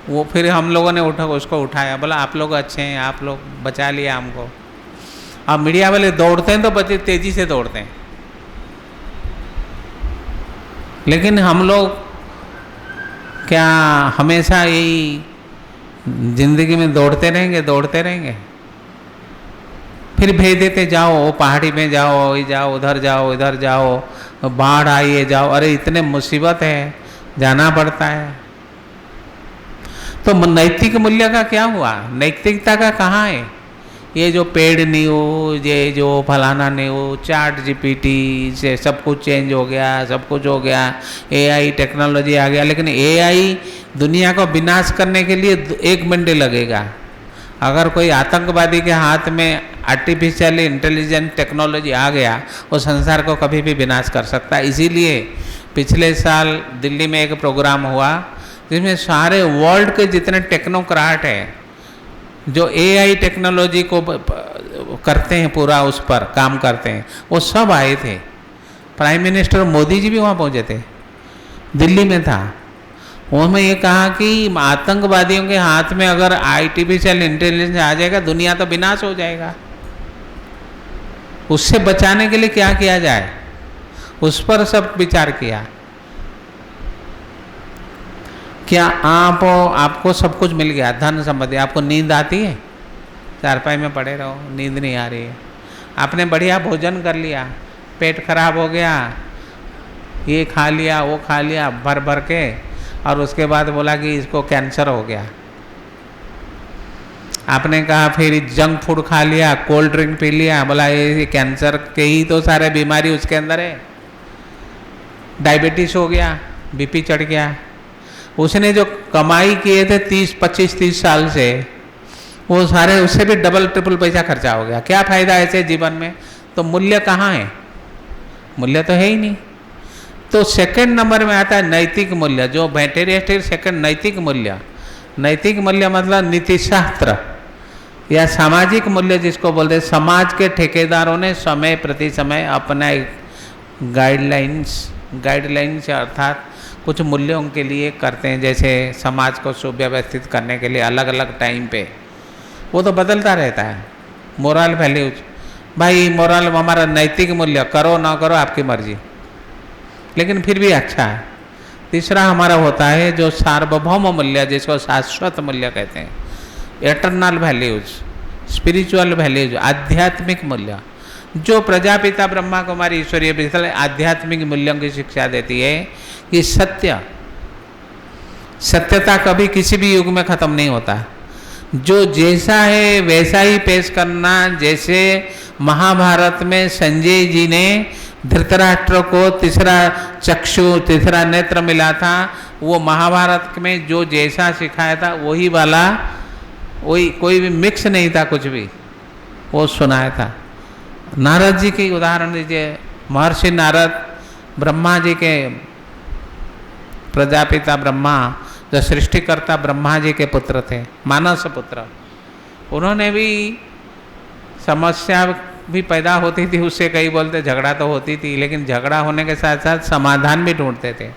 वो फिर हम लोगों ने उसको उठाया, बोला आप लोग अच्छे हैं, आप लोग बचा लिया हमको। अब मीडिया वाले दौड़ते हैं तो बच्चे तेजी से दौड़ते हैं, लेकिन हम लोग क्या हमेशा यही जिंदगी में दौड़ते रहेंगे? फिर भेज देते, जाओ वो पहाड़ी में जाओ, उधर जाओ, इधर जाओ, बाढ़ आई है जाओ, अरे इतने मुसीबत है, जाना पड़ता है। तो नैतिक मूल्य का क्या हुआ? नैतिकता का कहाँ है? ये जो पेड न्यूज, ये जो फलाना न्यूज, चैट जीपीटी से सब कुछ चेंज हो गया, सब कुछ हो गया, एआई टेक्नोलॉजी आ गया, लेकिन एआई दुनिया को विनाश करने के लिए 1 मिनट लगेगा। अगर कोई आतंकवादी के हाथ में आर्टिफिशियल इंटेलिजेंस टेक्नोलॉजी आ गया, वो संसार को कभी भी विनाश कर सकता है। इसीलिए पिछले साल दिल्ली में एक प्रोग्राम हुआ जिसमें सारे वर्ल्ड के जितने टेक्नोक्राट हैं जो एआई टेक्नोलॉजी को करते हैं, पूरा उस पर काम करते हैं, वो सब आए थे। प्राइम मिनिस्टर मोदी जी भी वहाँ पहुँचे थे, दिल्ली में था। उन्होंने ये कहा कि आतंकवादियों के हाथ में अगर आर्टिफिशियल इंटेलिजेंस आ जाएगा, दुनिया तो विनाश हो जाएगा। उससे बचाने के लिए क्या किया जाए, उस पर सब विचार किया। क्या आपको सब कुछ मिल गया, धन संपत्ति, आपको नींद आती है? चारपाई में पड़े रहो, नींद नहीं आ रही है। आपने बढ़िया भोजन कर लिया, पेट खराब हो गया, ये खा लिया, वो खा लिया भर भर के, और उसके बाद बोला कि इसको कैंसर हो गया। आपने कहा फिर जंक फूड खा लिया, कोल्ड ड्रिंक पी लिया, बोला ये कैंसर के ही तो सारे बीमारी उसके अंदर है। डायबिटीज हो गया, बीपी चढ़ गया। उसने जो कमाई किए थे 25-30 साल से, वो सारे उससे भी डबल ट्रिपल पैसा खर्चा हो गया। क्या फायदा ऐसे जीवन में? तो मूल्य कहाँ है? मूल्य तो है ही नहीं। तो सेकंड नंबर में आता है नैतिक मूल्य, जो मटेरियलिस्टिक सेकंड नैतिक मूल्य। नैतिक मूल्य मतलब नीतिशास्त्र या सामाजिक मूल्य जिसको बोलते हैं। समाज के ठेकेदारों ने समय प्रति समय अपना गाइडलाइंस अर्थात कुछ मूल्यों के लिए करते हैं, जैसे समाज को सुव्यवस्थित करने के लिए अलग अलग टाइम पे, वो तो बदलता रहता है। मोरल वैल्यूज, भाई मोरल हमारा नैतिक मूल्य, करो ना करो आपकी मर्जी, लेकिन फिर भी अच्छा है। तीसरा हमारा होता है जो सार्वभौम मूल्य, जिसको शाश्वत मूल्य कहते हैं, एटर्नल वैल्यूज, स्पिरिचुअल वैल्यूज, आध्यात्मिक मूल्य। जो प्रजापिता ब्रह्मा कुमारी ईश्वरीय विद्यालय आध्यात्मिक मूल्यों की शिक्षा देती है कि सत्यता कभी किसी भी युग में खत्म नहीं होता। जो जैसा है वैसा ही पेश करना। जैसे महाभारत में संजय जी ने धृतराष्ट्र को तीसरा नेत्र मिला था, वो महाभारत में जो जैसा सिखाया था वही वाला, वही, कोई भी मिक्स नहीं था, कुछ भी वो सुनाया था। नारद जी की उदाहरण दीजिए। महर्षि नारद ब्रह्मा जी के प्रजापिता ब्रह्मा, जो सृष्टिकर्ता ब्रह्मा जी के पुत्र थे, मानस पुत्र। उन्होंने भी समस्या भी पैदा होती थी, उससे कई बोलते झगड़ा तो होती थी, लेकिन झगड़ा होने के साथ साथ समाधान भी ढूंढते थे।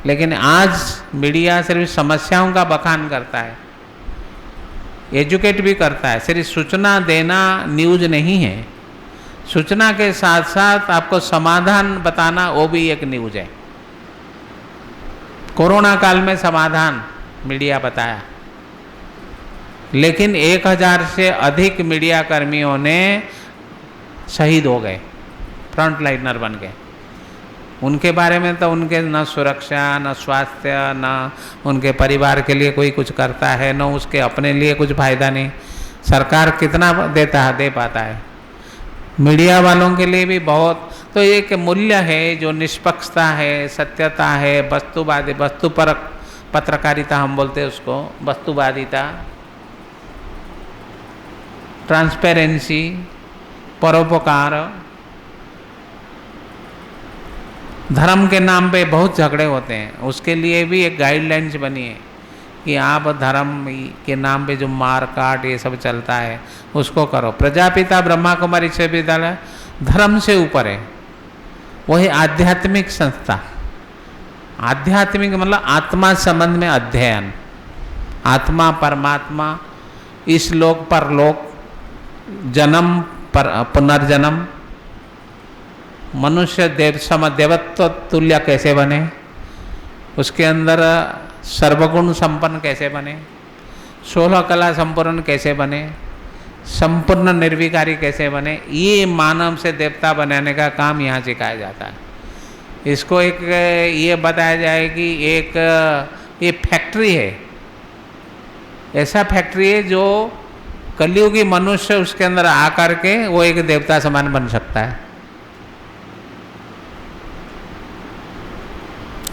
लेकिन आज मीडिया सिर्फ समस्याओं का बखान करता है, एजुकेट भी करता है। सिर्फ सूचना देना न्यूज नहीं है, सूचना के साथ साथ आपको समाधान बताना वो भी एक न्यूज है। कोरोना काल में समाधान मीडिया बताया, लेकिन 1000 से अधिक मीडिया कर्मियों ने शहीद हो गए, फ्रंट लाइनर बन गए। उनके बारे में तो उनके न सुरक्षा, न स्वास्थ्य, न उनके परिवार के लिए कोई कुछ करता है, न उसके अपने लिए कुछ फायदा नहीं। सरकार कितना दे पाता है। मीडिया वालों के लिए भी बहुत। तो एक मूल्य है जो निष्पक्षता है, सत्यता है, वस्तुवादी, वस्तुपरक पत्रकारिता हम बोलते हैं उसको, वस्तुवादिता, ट्रांसपेरेंसी, परोपकार। धर्म के नाम पे बहुत झगड़े होते हैं, उसके लिए भी एक गाइडलाइंस बनी है कि आप धर्म के नाम पे जो मार काट ये सब चलता है उसको करो। प्रजापिता ब्रह्मा कुमारी विश्वविद्यालय धर्म से ऊपर है, वही आध्यात्मिक संस्था। आध्यात्मिक मतलब आत्मा संबंध में अध्ययन, आत्मा परमात्मा, इस लोक पर लोक, जन्म पर पुनर्जन्म, मनुष्य देवत्व तुल्य कैसे बने, उसके अंदर सर्वगुण संपन्न कैसे बने, 16 कला संपूर्ण कैसे बने, संपूर्ण निर्विकारी कैसे बने, ये मानव से देवता बनाने का काम यहाँ सिखाया जाता है। इसको एक ये बताया जाए कि एक ये फैक्ट्री है, ऐसा फैक्ट्री है जो कलयुगी मनुष्य उसके अंदर आकर के वो एक देवता समान बन सकता है।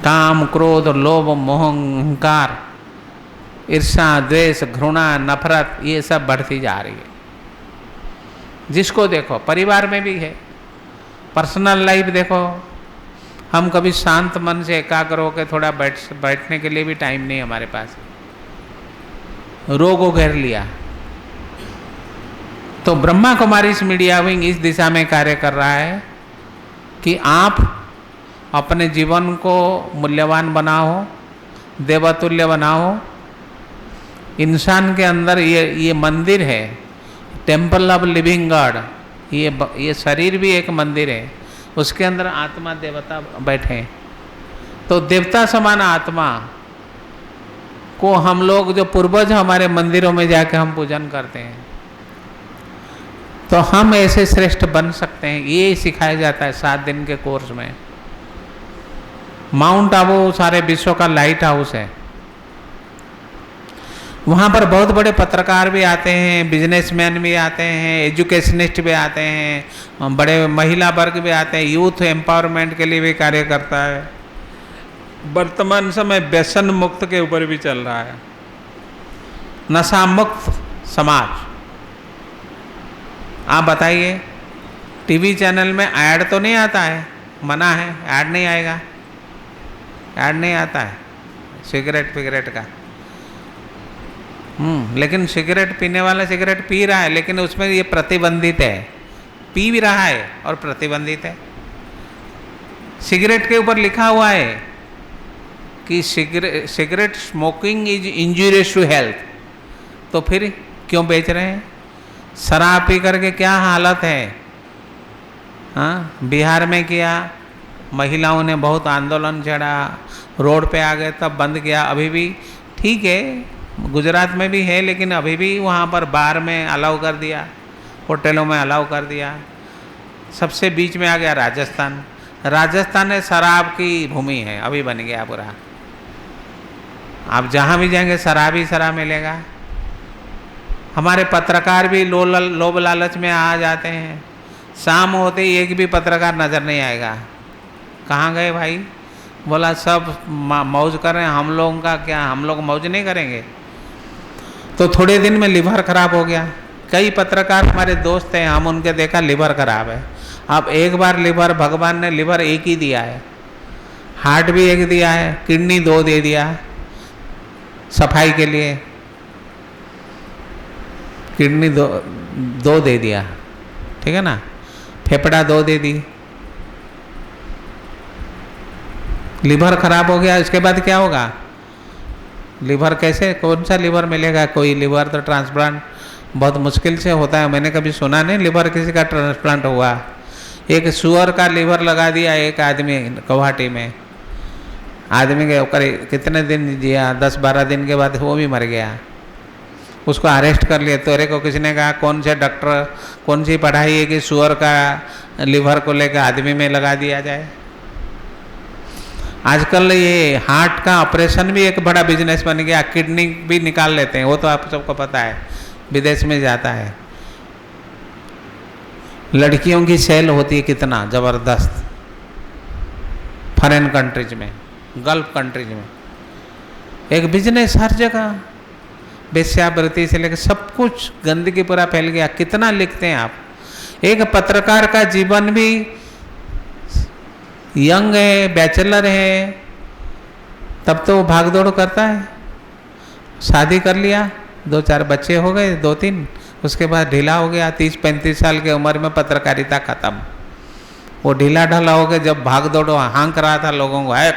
काम, क्रोध, लोभ, मोह, अहंकार, ईर्ष्या, द्वेष, घृणा, नफरत, ये सब बढ़ती जा रही है। जिसको देखो, परिवार में भी है, पर्सनल लाइफ देखो, हम कभी शांत मन से एकाग्र होकर थोड़ा बैठने के लिए भी टाइम नहीं हमारे पास, रोग को घेर लिया। तो ब्रह्मा कुमारी मीडिया विंग इस दिशा में कार्य कर रहा है कि आप अपने जीवन को मूल्यवान बनाओ, देवतुल्य बनाओ। इंसान के अंदर ये मंदिर है, टेम्पल ऑफ लिविंग गॉड, ये शरीर भी एक मंदिर है, उसके अंदर आत्मा देवता बैठे। तो देवता समान आत्मा को हम लोग जो पूर्वज हमारे मंदिरों में जाके हम पूजन करते हैं, तो हम ऐसे श्रेष्ठ बन सकते हैं। ये सिखाया जाता है 7 दिन के कोर्स में। माउंट आबू सारे विश्व का लाइट हाउस है, वहाँ पर बहुत बड़े पत्रकार भी आते हैं, बिजनेसमैन भी आते हैं, एजुकेशनिस्ट भी आते हैं, बड़े महिला वर्ग भी आते हैं, यूथ एम्पावरमेंट के लिए भी कार्य करता है। वर्तमान समय व्यसन मुक्त के ऊपर भी चल रहा है, नशा मुक्त समाज। आप बताइए, टीवी चैनल में ऐड तो नहीं आता है, मना है, ऐड नहीं आएगा, ऐड नहीं आता है सिगरेट का। लेकिन सिगरेट पीने वाला सिगरेट पी रहा है, लेकिन उसमें ये प्रतिबंधित है, पी भी रहा है और प्रतिबंधित है। सिगरेट के ऊपर लिखा हुआ है कि cigarette smoking is injurious to health, तो फिर क्यों बेच रहे हैं? शराब पी करके क्या हालत है। हाँ, बिहार में किया, महिलाओं ने बहुत आंदोलन छेड़ा, रोड पे आ गए, तब बंद किया। अभी भी ठीक है, गुजरात में भी है, लेकिन अभी भी वहाँ पर बार में अलाउ कर दिया, होटलों में अलाउ कर दिया। सबसे बीच में आ गया राजस्थान। राजस्थान है शराब की भूमि है, अभी बन गया पूरा। आप जहाँ भी जाएंगे शराब ही शराब मिलेगा। हमारे पत्रकार भी लोभ लालच में आ जाते हैं, शाम होते ही एक भी पत्रकार नज़र नहीं आएगा। कहाँ गए भाई? बोला सब मौज कर रहे हैं, हम लोगों का क्या, हम लोग मौज नहीं करेंगे? तो थोड़े दिन में लिवर खराब हो गया। कई पत्रकार हमारे दोस्त हैं, हम उनके देखा लिवर खराब है। अब एक बार लिवर, भगवान ने लिवर एक ही दिया है, हार्ट भी एक दिया है, किडनी 2 दे दिया सफाई के लिए, किडनी दो दे दिया, ठीक है ना, फेफड़ा 2 दे दी। लिवर खराब हो गया, इसके बाद क्या होगा? लिवर कैसे, कौन सा लिवर मिलेगा? कोई लिवर तो ट्रांसप्लांट बहुत मुश्किल से होता है, मैंने कभी सुना नहीं लिवर किसी का ट्रांसप्लांट हुआ। एक सुअर का लिवर लगा दिया एक आदमी गुवाहाटी में, आदमी के ऊपर कितने दिन जिया, 10-12 दिन के बाद वो भी मर गया। उसको अरेस्ट कर लिया। तेरे को किसी ने कहा कौन से डॉक्टर, कौन सी पढ़ाई है कि सुअर का लिवर को लेकर आदमी में लगा दिया जाए? आजकल ये हार्ट का ऑपरेशन भी एक बड़ा बिजनेस बन गया, किडनी भी निकाल लेते हैं, वो तो आप सबको पता है, विदेश में जाता है। लड़कियों की सेल होती है कितना ज़बरदस्त, फॉरेन कंट्रीज में, गल्फ कंट्रीज में, एक बिजनेस हर जगह, वेश्यावृत्ति से लेकर सब कुछ गंदगी पूरा फैल गया। कितना लिखते हैं आप? एक पत्रकार का जीवन भी यंग है, बैचलर है, तब तो वो भाग दौड़ करता है। शादी कर लिया, 2-4 बच्चे हो गए, 2-3, उसके बाद ढीला हो गया। 30-35 साल की उम्र में पत्रकारिता खत्म। वो ढीला ढाला हो गया, जब भाग दौड़ हाँक रहा था लोगों को, है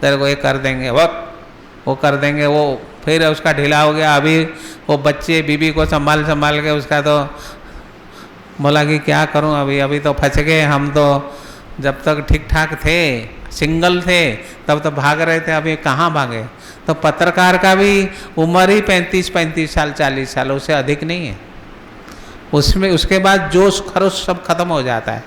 तेरे को ये कर देंगे, वो कर देंगे, वो फिर उसका ढीला हो गया। अभी वो बच्चे बीबी को संभाल संभाल के उसका तो बोला कि क्या करूं, अभी तो फंस गए हम। तो जब तक ठीक ठाक थे, सिंगल थे, तब तो भाग रहे थे, अभी कहाँ भागे। तो पत्रकार का भी उम्र ही 35 साल 40 साल, उससे अधिक नहीं है। उसमें उसके बाद जोश खरोश सब खत्म हो जाता है।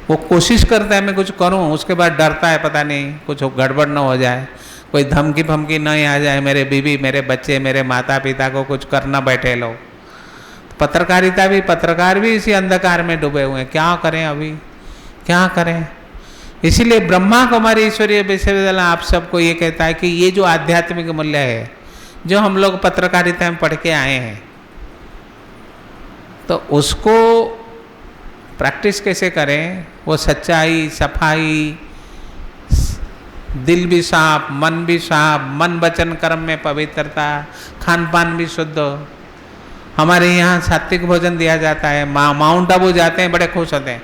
वो कोशिश करता है मैं कुछ करूं, उसके बाद डरता है पता नहीं कुछ गड़बड़ न हो जाए, कोई धमकी फमकी नहीं आ जाए, मेरे बीवी मेरे बच्चे मेरे माता पिता को कुछ करना बैठे लोग। पत्रकार भी इसी अंधकार में डूबे हुए हैं। क्या करें अभी, क्या करें। इसीलिए ब्रह्मा कुमारी ईश्वरीय विश्वविद्यालय आप सबको ये कहता है कि ये जो आध्यात्मिक मूल्य है, जो हम लोग पत्रकारिता में पढ़ के आए हैं, तो उसको प्रैक्टिस कैसे करें। वो सच्चाई, सफाई, दिल भी साफ, मन भी साफ, मन वचन कर्म में पवित्रता, खान पान भी शुद्ध। हमारे यहाँ सात्विक भोजन दिया जाता है। माउंट आबू जाते हैं, बड़े खुश होते हैं,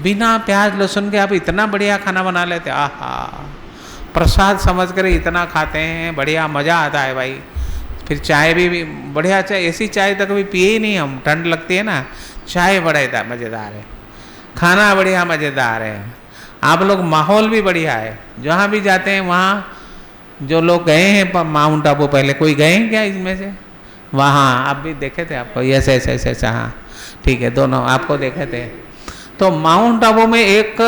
बिना प्याज लहसुन के आप इतना बढ़िया खाना बना लेते। आहा, प्रसाद समझ कर इतना खाते हैं, बढ़िया मज़ा आता है भाई। फिर चाय भी बढ़िया, चाय ऐसी चाय तक भी पिए ही नहीं हम, ठंड लगती है ना। चाय बड़ा मज़ेदार है, खाना बढ़िया मज़ेदार है, आप लोग माहौल भी बढ़िया है। जहाँ भी जाते हैं वहाँ जो लोग गए हैं माउंट आबू, पहले कोई गए हैं क्या इसमें से? वहाँ आप भी देखे थे आपको, ऐसे ऐसे ऐसे ऐसे, हाँ ठीक है, दोनों आपको देखे थे। तो माउंट आबू में एक,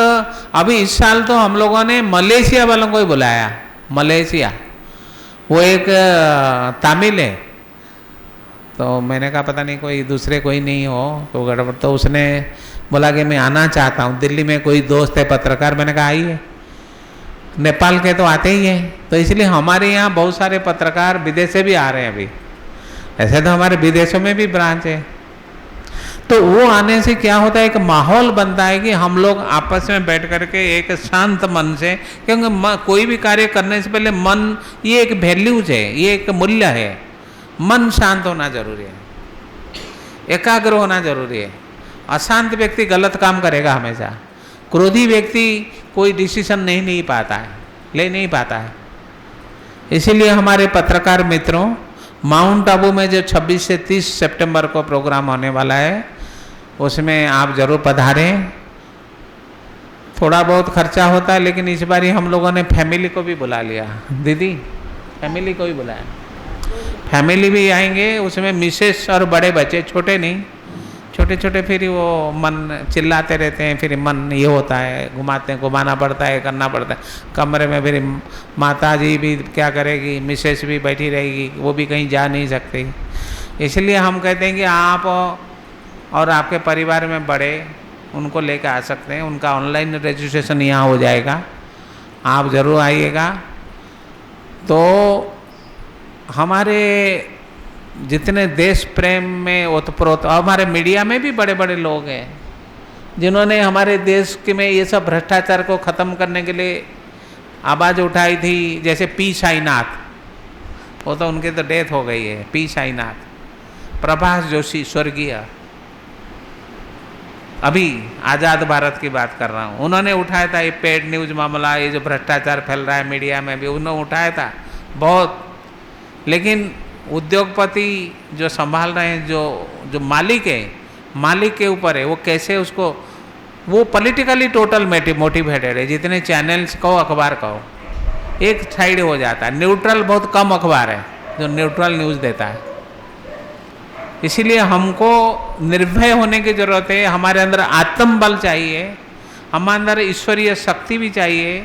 अभी इस साल तो हम लोगों ने मलेशिया वालों को ही बुलाया। मलेशिया, वो एक तमिल है। तो मैंने कहा पता नहीं कोई दूसरे कोई नहीं हो तो गड़बड़। तो उसने बोला कि मैं आना चाहता हूँ, दिल्ली में कोई दोस्त है पत्रकार। मैंने कहा आइए, नेपाल के तो आते ही हैं। तो इसलिए हमारे यहाँ बहुत सारे पत्रकार विदेश से भी आ रहे हैं अभी। ऐसे तो हमारे विदेशों में भी ब्रांच है। तो वो आने से क्या होता है, एक माहौल बनता है कि हम लोग आपस में बैठ करके एक शांत मन से, क्योंकि कोई भी कार्य करने से पहले मन, ये एक वैल्यूज है, ये एक मूल्य है। मन शांत होना जरूरी है, एकाग्र होना जरूरी है। अशांत व्यक्ति गलत काम करेगा हमेशा। क्रोधी व्यक्ति कोई डिसीजन नहीं पाता है, ले नहीं पाता है। इसीलिए हमारे पत्रकार मित्रों, माउंट आबू में जो 26 से 30 सितंबर को प्रोग्राम होने वाला है, उसमें आप जरूर पधारें। थोड़ा बहुत खर्चा होता है, लेकिन इस बार हम लोगों ने फैमिली को भी बुला लिया। दीदी, फैमिली को भी बुलाया, फैमिली भी आएंगे। उसमें मिसेस और बड़े बच्चे, छोटे नहीं, छोटे छोटे, फिर वो मन चिल्लाते रहते हैं, फिर मन ये होता है, घुमाना पड़ता है, करना पड़ता है। कमरे में फिर माता जी भी क्या करेगी, मिसेस भी बैठी रहेगी, वो भी कहीं जा नहीं सकती। इसलिए हम कहते हैं कि आप और आपके परिवार में बड़े, उनको लेकर आ सकते हैं। उनका ऑनलाइन रजिस्ट्रेशन यहाँ हो जाएगा, आप ज़रूर आइएगा। तो हमारे जितने देश प्रेम में ओतप्रोत, हमारे मीडिया में भी बड़े बड़े लोग हैं जिन्होंने हमारे देश के में ये सब भ्रष्टाचार को ख़त्म करने के लिए आवाज़ उठाई थी। जैसे पी साईनाथ, वो तो उनकी तो डेथ हो गई है, पी साईनाथ। प्रभाष जोशी स्वर्गीय, अभी आज़ाद भारत की बात कर रहा हूँ, उन्होंने उठाया था ये पेड न्यूज़ मामला, ये जो भ्रष्टाचार फैल रहा है मीडिया में भी, उन्होंने उठाया था बहुत। लेकिन उद्योगपति जो संभाल रहे हैं, जो मालिक है, मालिक के ऊपर है वो कैसे उसको, वो पॉलिटिकली टोटल मोटिवेटेड है। जितने चैनल्स कहो, अखबार कहो, एक साइड हो जाता है। न्यूट्रल बहुत कम अखबार है जो न्यूट्रल न्यूज़ देता है। इसीलिए हमको निर्भय होने की ज़रूरत है। हमारे अंदर आत्मबल चाहिए, हमारे अंदर ईश्वरीय शक्ति भी चाहिए।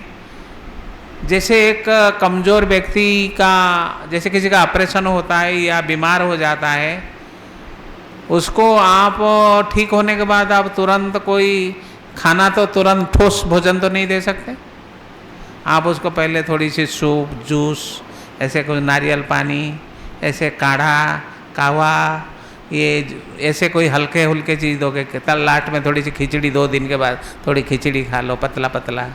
जैसे एक कमज़ोर व्यक्ति का, जैसे किसी का ऑपरेशन होता है या बीमार हो जाता है, उसको आप ठीक होने के बाद आप तुरंत कोई खाना, तो तुरंत ठोस भोजन तो नहीं दे सकते। आप उसको पहले थोड़ी सी सूप, जूस, ऐसे कोई नारियल पानी, ऐसे काढ़ा, कावा, ये ऐसे कोई हल्के हुल्के चीज़ दोगे। तब लास्ट में थोड़ी सी खिचड़ी, 2 दिन के बाद थोड़ी खिचड़ी खा लो, पतला पतला।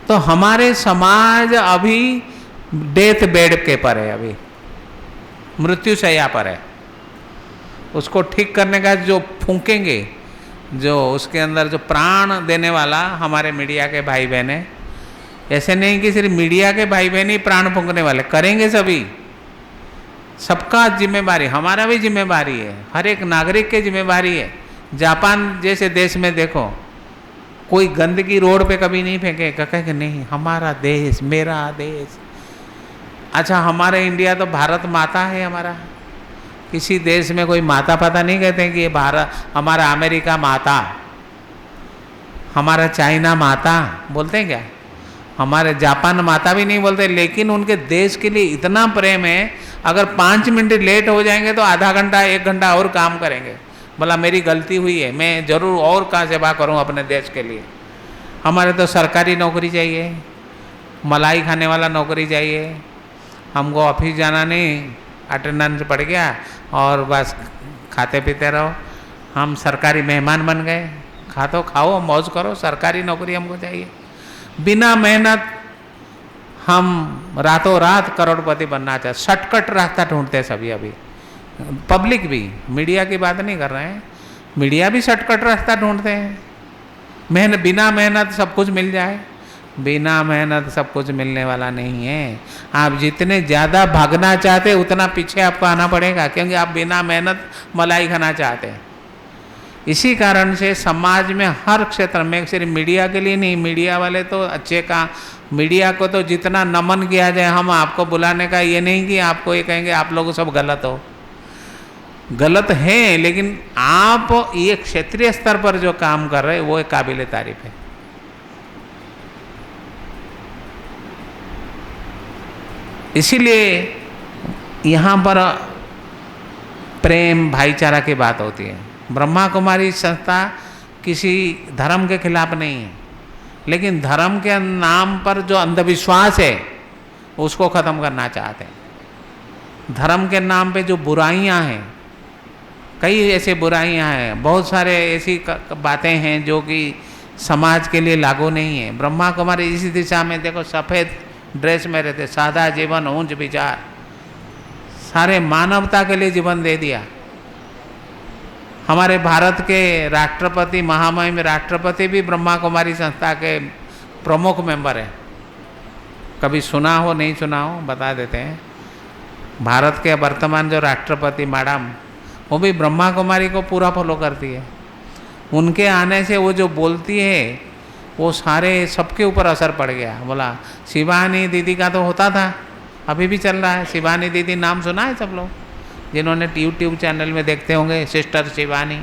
तो हमारे समाज अभी डेथ बेड के पर है, अभी मृत्यु शैया पर है। उसको ठीक करने का जो फूंकेंगे, जो उसके अंदर जो प्राण देने वाला हमारे मीडिया के भाई बहन हैं, ऐसे नहीं कि सिर्फ मीडिया के भाई बहन ही प्राण फूंकने वाले, करेंगे सभी। सबका जिम्मेवारी, हमारा भी जिम्मेवारी है, हर एक नागरिक की जिम्मेवारी है। जापान जैसे देश में देखो, कोई गंदगी रोड पे कभी नहीं फेंकेगा, कहेगा नहीं हमारा देश, मेरा देश। अच्छा, हमारे इंडिया तो भारत माता है हमारा, किसी देश में कोई माता पता नहीं कहते हैं कि ये भारत, हमारा अमेरिका माता, हमारा चाइना माता बोलते हैं क्या? हमारे जापान माता भी नहीं बोलते, लेकिन उनके देश के लिए इतना प्रेम है, अगर 5 मिनट लेट हो जाएंगे तो आधा घंटा 1 घंटा और काम करेंगे। बोला मेरी गलती हुई है, मैं ज़रूर और का सेवा करूं अपने देश के लिए। हमारे तो सरकारी नौकरी चाहिए, मलाई खाने वाला नौकरी चाहिए, हमको ऑफिस जाना नहीं, अटेंडेंस पड़ गया और बस खाते पीते रहो। हम सरकारी मेहमान बन गए, खा तो खाओ, मौज करो, सरकारी नौकरी हमको चाहिए। बिना मेहनत हम रातों रात करोड़पति बनना चाहते, शॉर्टकट रास्ता ढूंढते सभी। अभी पब्लिक भी, मीडिया की बात नहीं कर रहे हैं, मीडिया भी शॉर्टकट रास्ता ढूंढते हैं। बिना मेहनत सब कुछ मिल जाए, बिना मेहनत सब कुछ मिलने वाला नहीं है। आप जितने ज़्यादा भागना चाहते उतना पीछे आपको आना पड़ेगा, क्योंकि आप बिना मेहनत मलाई खाना चाहते हैं। इसी कारण से समाज में हर क्षेत्र में, सिर्फ मीडिया के लिए नहीं, मीडिया वाले तो अच्छे का, मीडिया को तो जितना नमन किया जाए, हम आपको बुलाने का ये नहीं कि आपको ये कहेंगे आप लोग सब गलत हो, गलत हैं, लेकिन आप ये क्षेत्रीय स्तर पर जो काम कर रहे हैं वो एक काबिल तारीफ है। इसीलिए यहाँ पर प्रेम भाईचारा की बात होती है। ब्रह्मा कुमारी संस्था किसी धर्म के खिलाफ नहीं है, लेकिन धर्म के नाम पर जो अंधविश्वास है उसको ख़त्म करना चाहते हैं। धर्म के नाम पे जो बुराइयां हैं, कई ऐसे बुराइयां हैं, बहुत सारे ऐसी बातें हैं जो कि समाज के लिए लागू नहीं है। ब्रह्मा कुमारी इसी दिशा में देखो, सफ़ेद ड्रेस में रहते, सादा जीवन, ऊंच विचार, सारे मानवता के लिए जीवन दे दिया। हमारे भारत के राष्ट्रपति, महामहिम राष्ट्रपति भी ब्रह्मा कुमारी संस्था के प्रमुख मेंबर हैं। कभी सुना हो नहीं सुना हो बता देते हैं। भारत के वर्तमान जो राष्ट्रपति मैडम, वो भी ब्रह्मा कुमारी को पूरा फॉलो करती है। उनके आने से वो जो बोलती है वो सारे सबके ऊपर असर पड़ गया। बोला शिवानी दीदी का तो होता था, अभी भी चल रहा है। शिवानी दीदी नाम सुना है सब लोग, जिन्होंने यूट्यूब चैनल में देखते होंगे, सिस्टर शिवानी।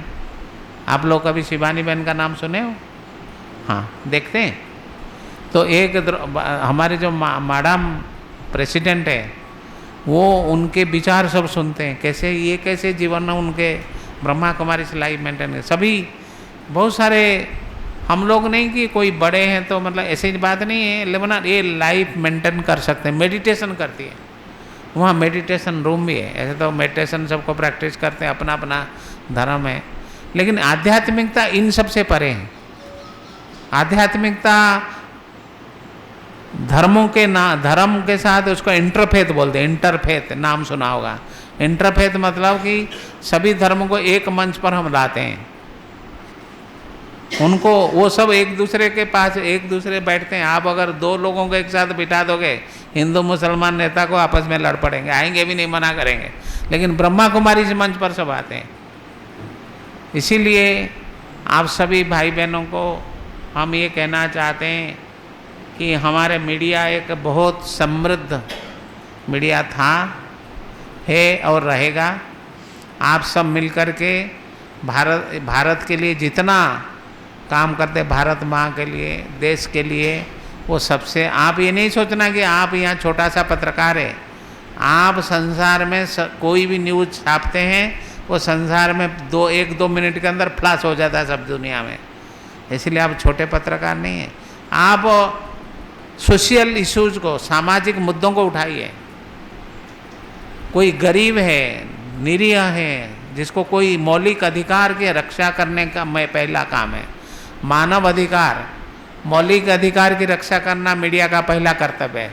आप लोग कभी शिवानी बहन का नाम सुने हो? हाँ, देखते हैं। तो एक हमारे जो मैडम प्रेसिडेंट है, वो उनके विचार सब सुनते हैं, कैसे ये कैसे जीवन में उनके ब्रह्मा कुमारी से लाइफ मेंटेन। सभी बहुत सारे, हम लोग नहीं कि कोई बड़े हैं तो मतलब ऐसी बात नहीं है, लेकिन ये लाइफ मेंटेन कर सकते हैं। मेडिटेशन करती है, वहाँ मेडिटेशन रूम भी है। ऐसे तो मेडिटेशन सबको प्रैक्टिस करते हैं, अपना अपना धर्म है, लेकिन आध्यात्मिकता इन सब से परे है। आध्यात्मिकता धर्मों के धर्म के साथ उसको इंटरफेथ बोलते हैं। इंटरफेथ नाम सुना होगा। इंटरफेथ मतलब कि सभी धर्मों को एक मंच पर हम लाते हैं। उनको वो सब एक दूसरे के पास एक दूसरे बैठते हैं। आप अगर 2 लोगों को एक साथ बिठा दोगे, हिंदू मुसलमान नेता को आपस में लड़ पड़ेंगे, आएंगे भी नहीं, मना करेंगे। लेकिन ब्रह्मा कुमारी इस मंच पर सब आते हैं। इसीलिए आप सभी भाई बहनों को हम ये कहना चाहते हैं कि हमारे मीडिया एक बहुत समृद्ध मीडिया था, है और रहेगा। आप सब मिलकर के भारत के लिए जितना काम करते, भारत माँ के लिए, देश के लिए, वो सबसे। आप ये नहीं सोचना कि आप यहाँ छोटा सा पत्रकार है। आप संसार में कोई भी न्यूज़ छापते हैं, वो संसार में 1-2 मिनट के अंदर फ्लैश हो जाता है सब दुनिया में। इसलिए आप छोटे पत्रकार नहीं हैं। आप सोशल इश्यूज को, सामाजिक मुद्दों को उठाइए। कोई गरीब है, निरीह है, जिसको कोई मौलिक अधिकार की रक्षा करने का पहला काम है। मानव अधिकार, मौलिक अधिकार की रक्षा करना मीडिया का पहला कर्तव्य है।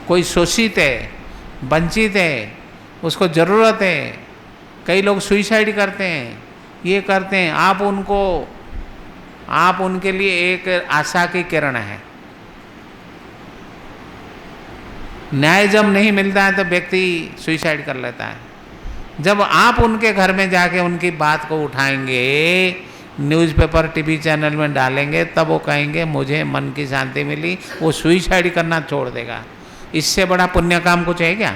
कोई शोषित है, वंचित है, उसको ज़रूरत है। कई लोग सुइसाइड करते हैं, ये करते हैं, आप उनको आप उनके लिए एक आशा की किरण है। न्याय जब नहीं मिलता है तो व्यक्ति सुसाइड कर लेता है। जब आप उनके घर में जाके उनकी बात को उठाएंगे, न्यूज़पेपर टीवी चैनल में डालेंगे, तब वो कहेंगे मुझे मन की शांति मिली, वो सुसाइड करना छोड़ देगा। इससे बड़ा पुण्य काम कुछ है क्या?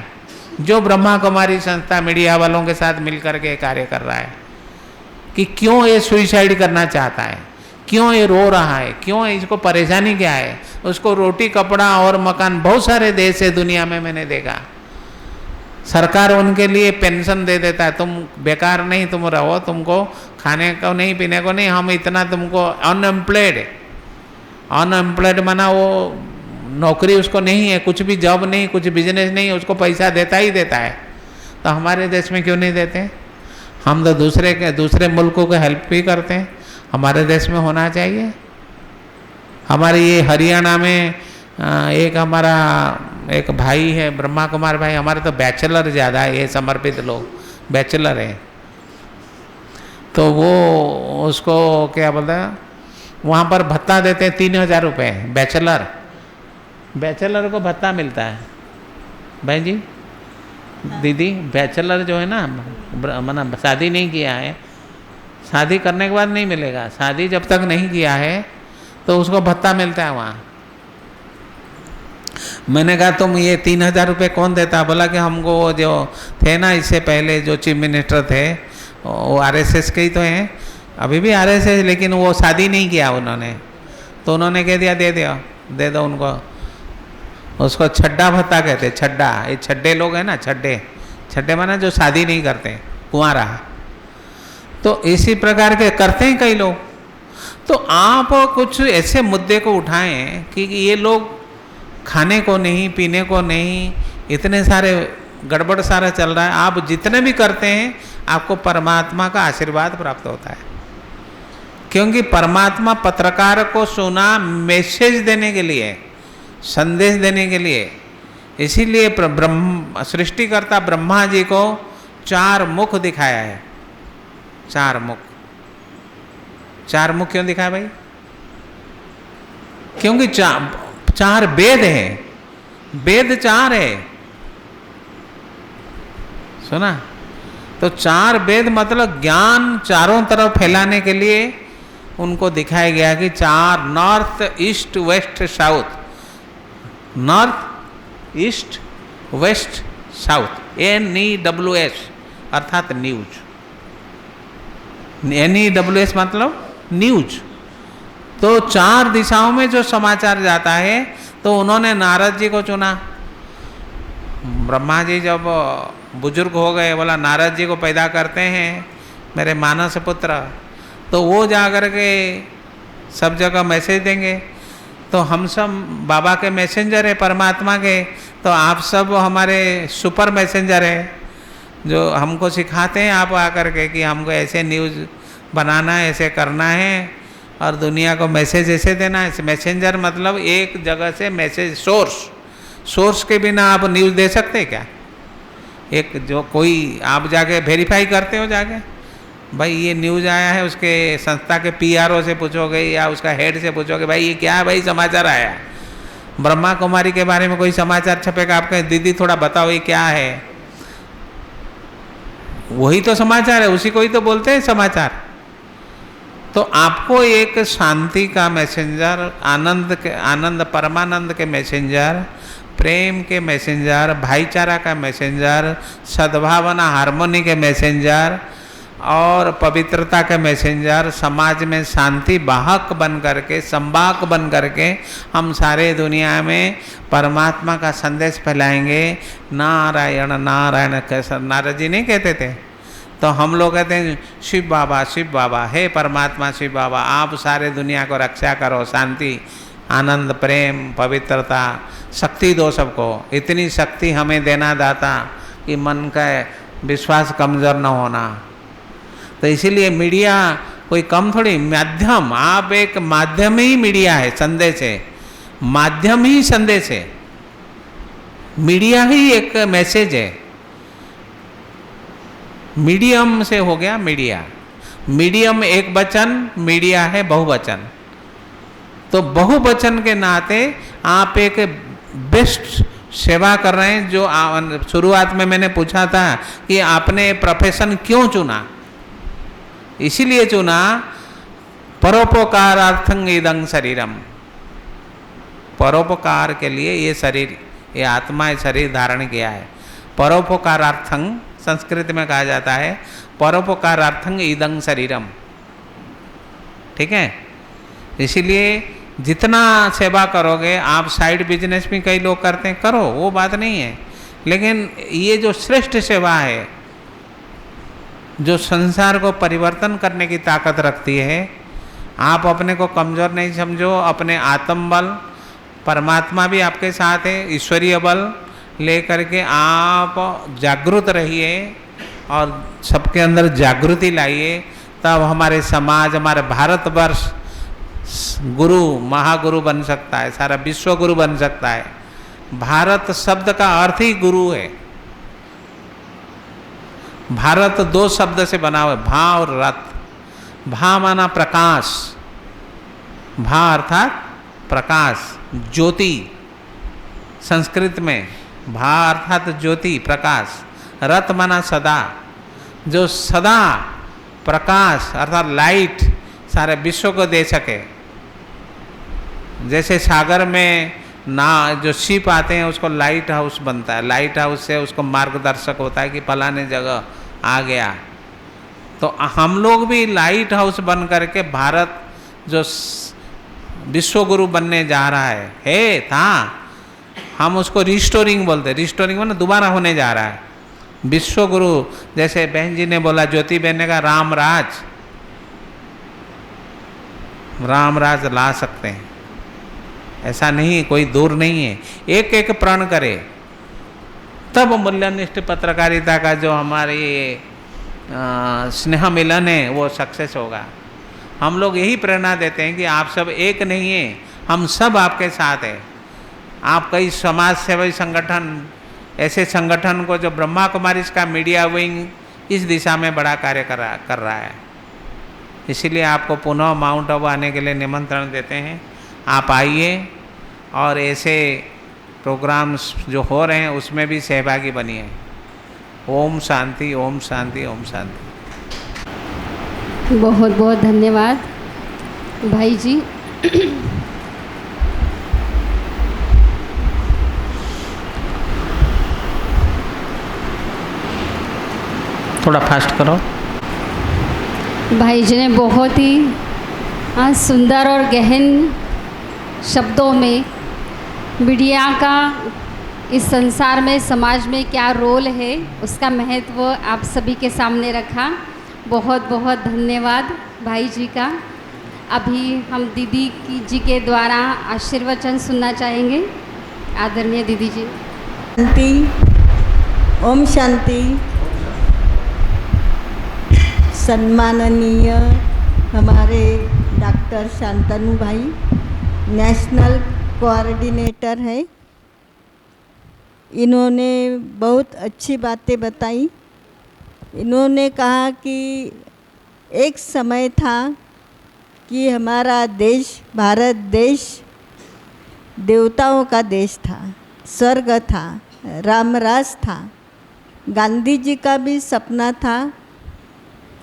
जो ब्रह्मा कुमारी संस्था मीडिया वालों के साथ मिलकर के कार्य कर रहा है कि क्यों ये सुसाइड करना चाहता है, क्यों ये रो रहा है, क्यों इसको परेशानी क्या है। उसको रोटी कपड़ा और मकान, बहुत सारे देश है दुनिया में मैंने देखा, सरकार उनके लिए पेंशन दे देता है, तुम बेकार नहीं तुम रहो, तुमको खाने को नहीं पीने को नहीं, हम इतना तुमको अनएम्प्लॉयड माना वो नौकरी उसको नहीं है, कुछ भी जॉब नहीं, कुछ बिजनेस नहीं, उसको पैसा देता ही देता है। तो हमारे देश में क्यों नहीं देते? हम तो दूसरे मुल्कों को हेल्प भी करते हैं, हमारे देश में होना चाहिए। हमारे ये हरियाणा में एक हमारा एक भाई है, ब्रह्मा कुमार भाई, हमारे तो बैचलर ज़्यादा है, ये समर्पित लोग बैचलर हैं। तो वो उसको क्या बोलते हैं, वहाँ पर भत्ता देते हैं 3000 रुपये बैचलर को भत्ता मिलता है। भाई जी दीदी, बैचलर जो है ना, माना शादी नहीं किया है, शादी करने के बाद नहीं मिलेगा, शादी जब तक नहीं किया है तो उसको भत्ता मिलता है वहाँ। मैंने कहा तुम ये 3000 रुपये कौन देता? बोला कि हमको वो जो थे ना इससे पहले जो चीफ मिनिस्टर थे वो आरएसएस के ही तो हैं, अभी भी आरएसएस, लेकिन वो शादी नहीं किया उन्होंने, तो उन्होंने कह दिया दे दो उनको। उसको छड्डा भत्ता कहते, छड्डा, ये छड्डे लोग हैं ना, छड्डे माना जो शादी नहीं करते, कुंवारा। तो इसी प्रकार के करते हैं कई लोग। तो आप कुछ ऐसे मुद्दे को उठाएं कि ये लोग खाने को नहीं, पीने को नहीं, इतने सारे गड़बड़ सारा चल रहा है, आप जितने भी करते हैं आपको परमात्मा का आशीर्वाद प्राप्त होता है। क्योंकि परमात्मा पत्रकार को सुना मैसेज देने के लिए, संदेश देने के लिए, इसीलिए सृष्टिकर्ता ब्रह्मा जी को 4 मुख दिखाया है। 4 मुख क्यों दिखाया भाई? क्योंकि 4 वेद हैं, वेद 4 है, सुना? तो 4 वेद मतलब ज्ञान चारों तरफ फैलाने के लिए उनको दिखाया गया कि 4 north east west south, north east west south, NEWS अर्थात न्यूज, NEWS मतलब न्यूज। तो 4 दिशाओं में जो समाचार जाता है, तो उन्होंने नारद जी को चुना। ब्रह्मा जी जब बुजुर्ग हो गए, बोला नारद जी को पैदा करते हैं मेरे मानस पुत्र, तो वो जा कर के सब जगह मैसेज देंगे। तो हम सब बाबा के मैसेंजर है परमात्मा के, तो आप सब हमारे सुपर मैसेंजर है, जो हमको सिखाते हैं आप आकर के कि हमको ऐसे न्यूज़ बनाना है, ऐसे करना है और दुनिया को मैसेज ऐसे देना है। मैसेंजर मतलब एक जगह से मैसेज, सोर्स के बिना आप न्यूज़ दे सकते क्या? एक जो कोई आप जाके वेरीफाई करते हो जाके, भाई ये न्यूज़ आया है, उसके संस्था के PRO से पूछोगे या उसका हेड से पूछोगे भाई ये क्या है, भाई समाचार आया, ब्रह्मा कुमारी के बारे में कोई समाचार छपेगा, आप कहें दीदी थोड़ा बताओ ये क्या है, वही तो समाचार है, उसी को ही तो बोलते हैं समाचार। तो आपको एक शांति का मैसेंजर, आनंद परमानंद के मैसेंजर, प्रेम के मैसेंजर, भाईचारा का मैसेंजर, सद्भावना हार्मोनी के मैसेंजर और पवित्रता के मैसेंजर, समाज में शांति वाहक बन करके, संवाहक बन करके हम सारे दुनिया में परमात्मा का संदेश फैलाएंगे। नारायण नारायण कैसा नारद जी नहीं कहते थे, तो हम लोग कहते हैं शिव बाबा, हे परमात्मा शिव बाबा, आप सारे दुनिया को रक्षा करो, शांति, आनंद, प्रेम, पवित्रता, शक्ति दो सबको, इतनी शक्ति हमें देना दाता कि मन का विश्वास कमज़ोर न होना। तो इसीलिए मीडिया कोई कम थोड़ी, माध्यम, आप एक माध्यम ही मीडिया है, संदेश है, माध्यम ही संदेश है, मीडिया ही एक मैसेज है, मीडियम से हो गया मीडिया। मीडियम एक वचन, मीडिया है बहुवचन। तो बहुवचन के नाते आप एक बेस्ट सेवा कर रहे हैं। जो शुरुआत में मैंने पूछा था कि आपने प्रोफेशन क्यों चुना, इसीलिए चुना परोपकारार्थं इदं शरीरम, परोपकार के लिए ये शरीर, ये आत्मा ये शरीर धारण किया है। परोपकारार्थं संस्कृत में कहा जाता है परोपकारार्थं इदं शरीरम, ठीक है। इसीलिए जितना सेवा करोगे, आप साइड बिजनेस भी कई लोग करते हैं, करो, वो बात नहीं है, लेकिन ये जो श्रेष्ठ सेवा है, जो संसार को परिवर्तन करने की ताकत रखती है, आप अपने को कमज़ोर नहीं समझो। अपने आत्मबल, परमात्मा भी आपके साथ है, ईश्वरीय बल लेकर के आप जागृत रहिए और सबके अंदर जागृति लाइए। तब हमारे समाज, हमारे भारतवर्ष गुरु, महागुरु बन सकता है, सारा विश्व गुरु बन सकता है। भारत शब्द का अर्थ ही गुरु है। भारत दो शब्द से बना हुआ है, भा और रथ। भा माना प्रकाश, भा अर्थात प्रकाश, ज्योति। संस्कृत में भा अर्थात ज्योति, प्रकाश। रथ माना सदा, जो सदा प्रकाश अर्थात लाइट सारे विश्व को दे सके। जैसे सागर में ना जो शिप आते हैं उसको लाइट हाउस बनता है, लाइट हाउस से उसको मार्गदर्शक होता है कि फलाने जगह आ गया। तो हम लोग भी लाइट हाउस बन करके भारत जो विश्व गुरु बनने जा रहा है था, हम उसको रिस्टोरिंग बोलते हैं। रिस्टोरिंग मतलब दोबारा होने जा रहा है विश्व गुरु। जैसे बहन जी ने बोला, ज्योति बहन ने कहा रामराज ला सकते हैं, ऐसा नहीं, कोई दूर नहीं है। एक एक प्रण करे तब मूल्यनिष्ठ पत्रकारिता का जो हमारी स्नेह मिलन है वो सक्सेस होगा। हम लोग यही प्रेरणा देते हैं कि आप सब एक नहीं है, हम सब आपके साथ हैं। आप कई समाज सेवी संगठन, ऐसे संगठन को जो ब्रह्मा कुमारी का मीडिया विंग इस दिशा में बड़ा कार्य कर रहा है। इसीलिए आपको पुनः माउंट आबू आने के लिए निमंत्रण देते हैं। आप आइए और ऐसे प्रोग्राम्स जो हो रहे हैं उसमें भी सहभागी बनिए। ओम शांति, ओम शांति, ओम शांति। बहुत बहुत धन्यवाद भाई जी। थोड़ा फास्ट करो। भाई जी ने बहुत ही सुंदर और गहन शब्दों में मीडिया का इस संसार में, समाज में क्या रोल है, उसका महत्व आप सभी के सामने रखा। बहुत बहुत धन्यवाद भाई जी का। अभी हम दीदी जी के द्वारा आशीर्वचन सुनना चाहेंगे। आदरणीय दीदी जी। शांति, ओम शांति। सम्माननीय हमारे डॉक्टर शांतनु भाई नेशनल कोऑर्डिनेटर है, इन्होंने बहुत अच्छी बातें बताई। इन्होंने कहा कि एक समय था कि हमारा देश, भारत देश देवताओं का देश था, स्वर्ग था, रामराज था। गांधी जी का भी सपना था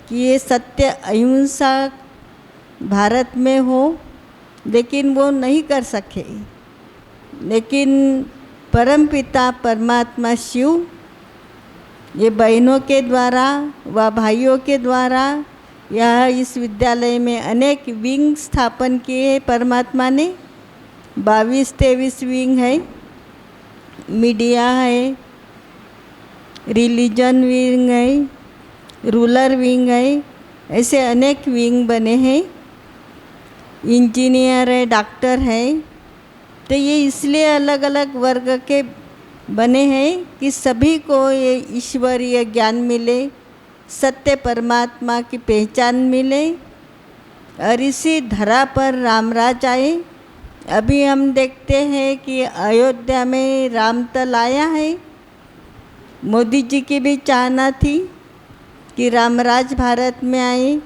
कि ये सत्य अहिंसा भारत में हो, लेकिन वो नहीं कर सके। लेकिन परमपिता परमात्मा शिव ये बहनों के द्वारा व भाइयों के द्वारा यह इस विद्यालय में अनेक विंग स्थापन किए हैं। परमात्मा ने 22-23 विंग है, मीडिया है, रिलीजन विंग है, रूरल विंग है, ऐसे अनेक विंग बने हैं। इंजीनियर है, डॉक्टर है। तो ये इसलिए अलग अलग वर्ग के बने हैं कि सभी को ये ईश्वरीय ज्ञान मिले, सत्य परमात्मा की पहचान मिले और इसी धरा पर रामराज आए। अभी हम देखते हैं कि अयोध्या में रामतल आया है। मोदी जी की भी चाहना थी कि रामराज भारत में आए,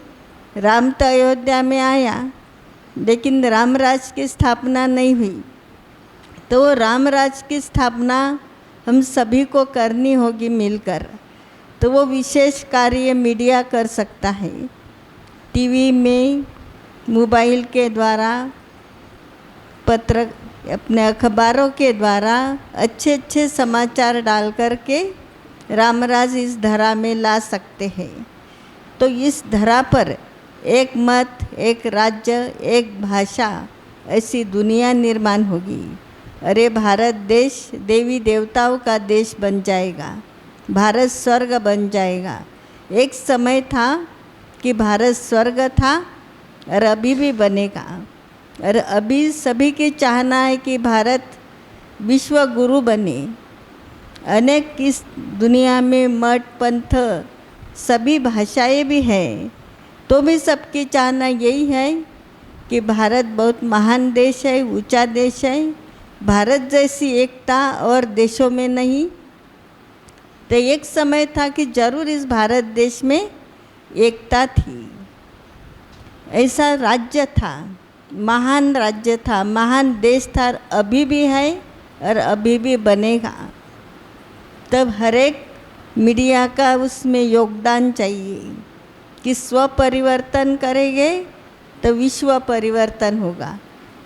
राम तो अयोध्या में आया, लेकिन रामराज की स्थापना नहीं हुई। तो रामराज की स्थापना हम सभी को करनी होगी मिलकर। तो वो विशेष कार्य मीडिया कर सकता है, टीवी में, मोबाइल के द्वारा, पत्र, अपने अखबारों के द्वारा अच्छे अच्छे समाचार डाल करके रामराज इस धरा में ला सकते हैं। तो इस धरा पर एक मत, एक राज्य, एक भाषा, ऐसी दुनिया निर्माण होगी। अरे भारत देश देवी देवताओं का देश बन जाएगा, भारत स्वर्ग बन जाएगा। एक समय था कि भारत स्वर्ग था और अभी भी बनेगा। और अभी सभी की चाहना है कि भारत विश्व गुरु बने। अनेक इस दुनिया में मठ, पंथ, सभी भाषाएं भी हैं, तो भी सबकी चाहना यही है कि भारत बहुत महान देश है, ऊंचा देश है। भारत जैसी एकता और देशों में नहीं। तो एक समय था कि जरूर इस भारत देश में एकता थी। ऐसा राज्य था, महान राज्य था, महान देश था, अभी भी है और अभी भी बनेगा। तब हर एक मीडिया का उसमें योगदान चाहिए कि स्व परिवर्तन करेंगे तो विश्व परिवर्तन होगा।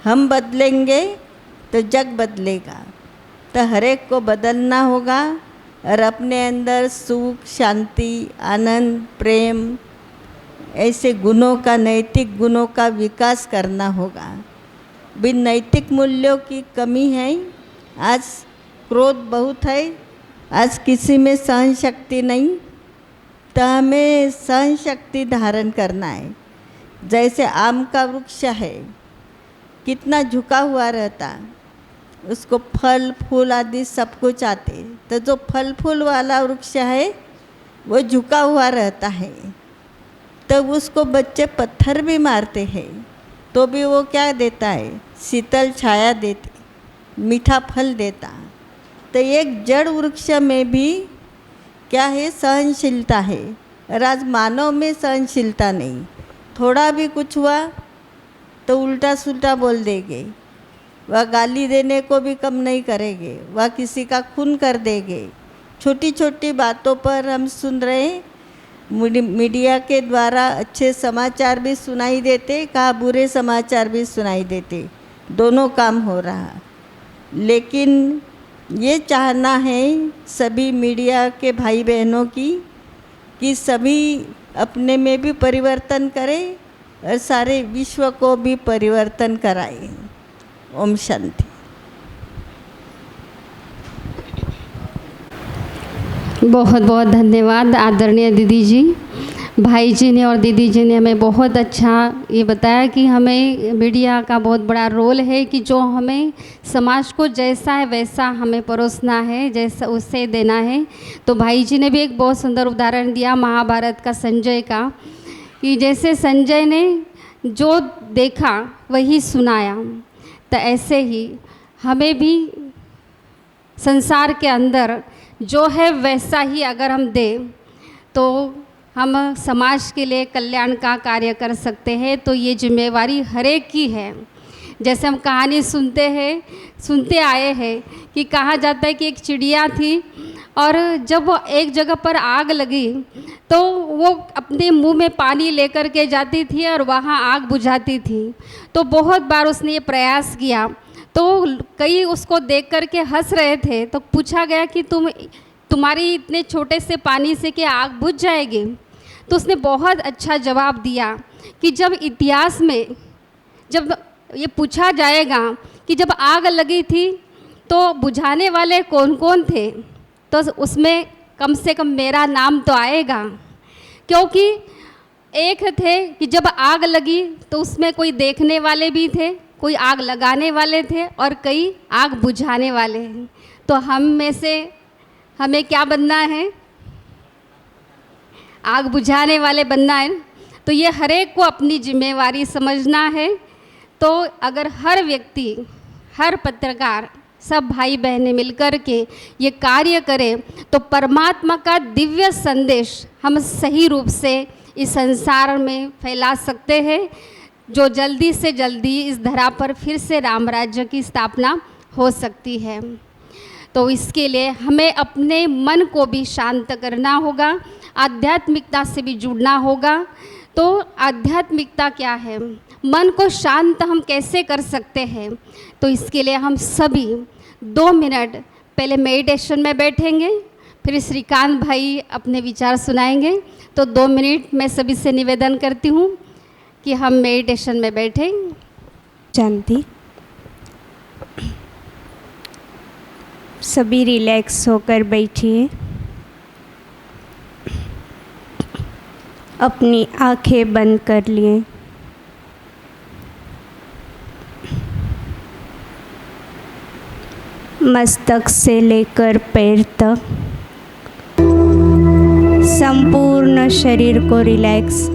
हम बदलेंगे तो जग बदलेगा। तो हर एक को बदलना होगा और अपने अंदर सुख, शांति, आनंद, प्रेम, ऐसे गुणों का, नैतिक गुणों का विकास करना होगा। भी नैतिक मूल्यों की कमी है। आज क्रोध बहुत है, आज किसी में सहन शक्ति नहीं। तो हमें सहन शक्ति धारण करना है। जैसे आम का वृक्ष है, कितना झुका हुआ रहता, उसको फल फूल आदि सब कुछ आते। तो जो फल फूल वाला वृक्ष है वो झुका हुआ रहता है। तब उसको बच्चे पत्थर भी मारते हैं तो भी वो क्या देता है, शीतल छाया देते, मीठा फल देता। तो एक जड़ वृक्ष में भी क्या है, सहनशीलता है। और आज मानव में सहनशीलता नहीं। थोड़ा भी कुछ हुआ तो उल्टा सुल्टा बोल देंगे, वह गाली देने को भी कम नहीं करेंगे, वह किसी का खून कर देंगे। छोटी छोटी बातों पर हम सुन रहे हैं, मीडिया के द्वारा अच्छे समाचार भी सुनाई देते, कहा बुरे समाचार भी सुनाई देते, दोनों काम हो रहा। लेकिन ये चाहना है सभी मीडिया के भाई बहनों की कि सभी अपने में भी परिवर्तन करें और सारे विश्व को भी परिवर्तन कराएं। ओम शांति। बहुत बहुत धन्यवाद आदरणीय दीदी जी। भाई जी ने और दीदी जी ने हमें बहुत अच्छा ये बताया कि हमें मीडिया का बहुत बड़ा रोल है कि जो हमें समाज को जैसा है वैसा हमें परोसना है, जैसा उससे देना है। तो भाई जी ने भी एक बहुत सुंदर उदाहरण दिया महाभारत का, संजय का, कि जैसे संजय ने जो देखा वही सुनाया। तो ऐसे ही हमें भी संसार के अंदर जो है वैसा ही अगर हम दें तो हम समाज के लिए कल्याण का कार्य कर सकते हैं। तो ये जिम्मेवारी हर एक की है। जैसे हम कहानी सुनते आए हैं कि कहा जाता है कि एक चिड़िया थी और जब वो एक जगह पर आग लगी तो वो अपने मुंह में पानी लेकर के जाती थी और वहाँ आग बुझाती थी। तो बहुत बार उसने ये प्रयास किया तो कई उसको देख कर के हंस रहे थे। तो पूछा गया कि तुम्हारी इतने छोटे से पानी से क्या आग बुझ जाएगी? तो उसने बहुत अच्छा जवाब दिया कि जब इतिहास में जब ये पूछा जाएगा कि जब आग लगी थी तो बुझाने वाले कौन कौन थे, तो उसमें कम से कम मेरा नाम तो आएगा। क्योंकि एक थे कि जब आग लगी तो उसमें कोई देखने वाले भी थे, कोई आग लगाने वाले थे और कई आग बुझाने वाले हैं। तो हम में से हमें क्या बनना है? आग बुझाने वाले बनना है। तो ये हर एक को अपनी जिम्मेवारी समझना है। तो अगर हर व्यक्ति, हर पत्रकार, सब भाई बहनें मिलकर के ये कार्य करें तो परमात्मा का दिव्य संदेश हम सही रूप से इस संसार में फैला सकते हैं, जो जल्दी से जल्दी इस धरा पर फिर से राम राज्य की स्थापना हो सकती है। तो इसके लिए हमें अपने मन को भी शांत करना होगा, आध्यात्मिकता से भी जुड़ना होगा। तो आध्यात्मिकता क्या है, मन को शांत हम कैसे कर सकते हैं? तो इसके लिए हम सभी 2 मिनट पहले मेडिटेशन में बैठेंगे, फिर श्रीकांत भाई अपने विचार सुनाएंगे। तो 2 मिनट मैं सभी से निवेदन करती हूँ कि हम मेडिटेशन में बैठें। शांति। सभी रिलैक्स होकर बैठिए। अपनी आंखें बंद कर लिए। मस्तक से लेकर पैर तक संपूर्ण शरीर को रिलैक्स।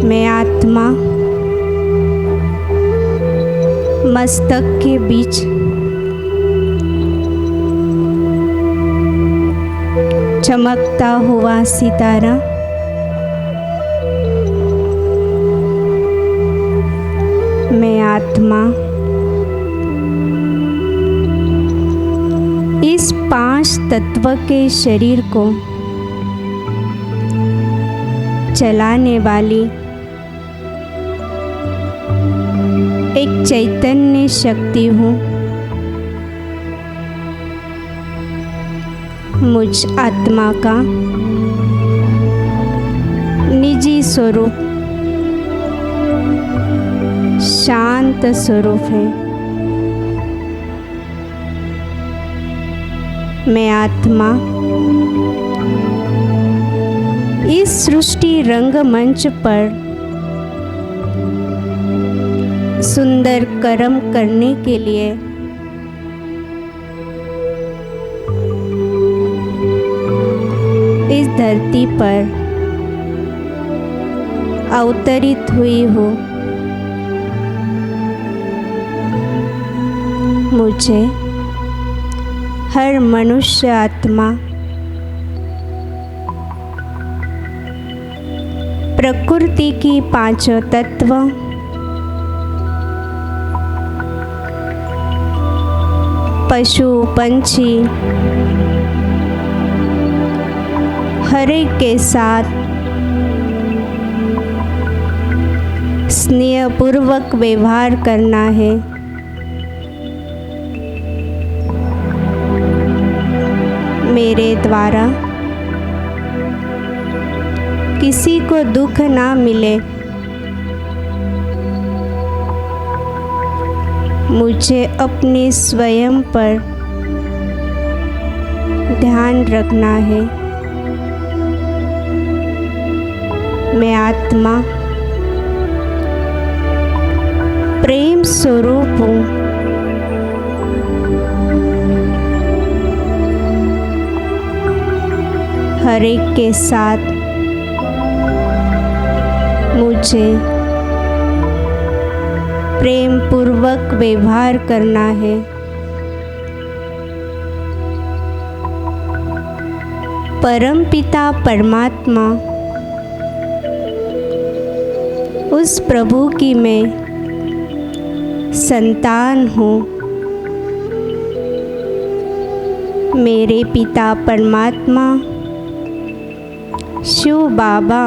मैं आत्मा मस्तक के बीच चमकता हुआ सितारा, मैं आत्मा इस 5 तत्व के शरीर को चलाने वाली एक चैतन्य शक्ति हूँ। मुझ आत्मा का निजी स्वरूप शांत स्वरूप है। मैं आत्मा इस सृष्टि रंगमंच पर सुंदर कर्म करने के लिए इस धरती पर अवतरित हुई हूँ। मुझे हर मनुष्य आत्मा प्रकृति की 5 तत्व पशु पंछी हर एक के साथ स्नेहपूर्वक व्यवहार करना है। मेरे द्वारा किसी को दुख ना मिले, मुझे अपने स्वयं पर ध्यान रखना है। मैं आत्मा प्रेम स्वरूप हूँ। हर एक के साथ मुझे प्रेम पूर्वक व्यवहार करना है। परमपिता परमात्मा उस प्रभु की मैं संतान हूँ। मेरे पिता परमात्मा शिव बाबा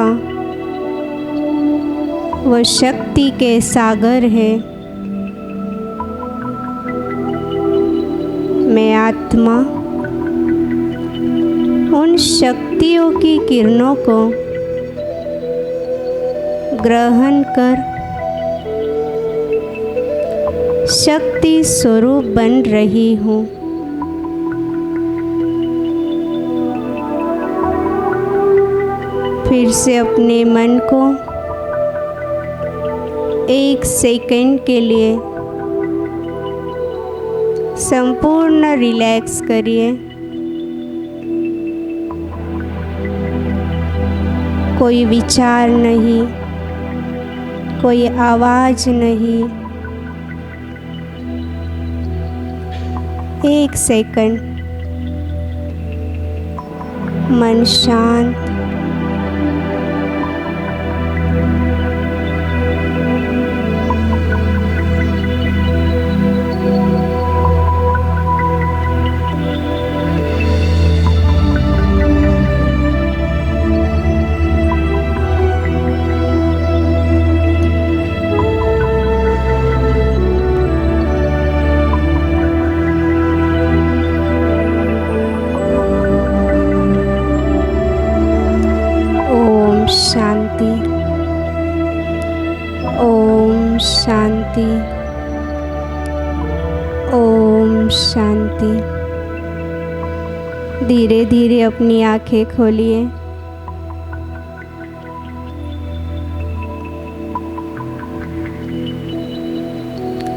वो शक्ति के सागर है। मैं आत्मा उन शक्तियों की किरणों को ग्रहण कर शक्ति स्वरूप बन रही हूँ। फिर से अपने मन को 1 सेकंड के लिए संपूर्ण रिलैक्स करिए। कोई विचार नहीं, कोई आवाज़ नहीं। 1 सेकंड मन शांत। ओम शांति। ओम शांति। ओम शांति। धीरे धीरे अपनी आंखें खोलिए।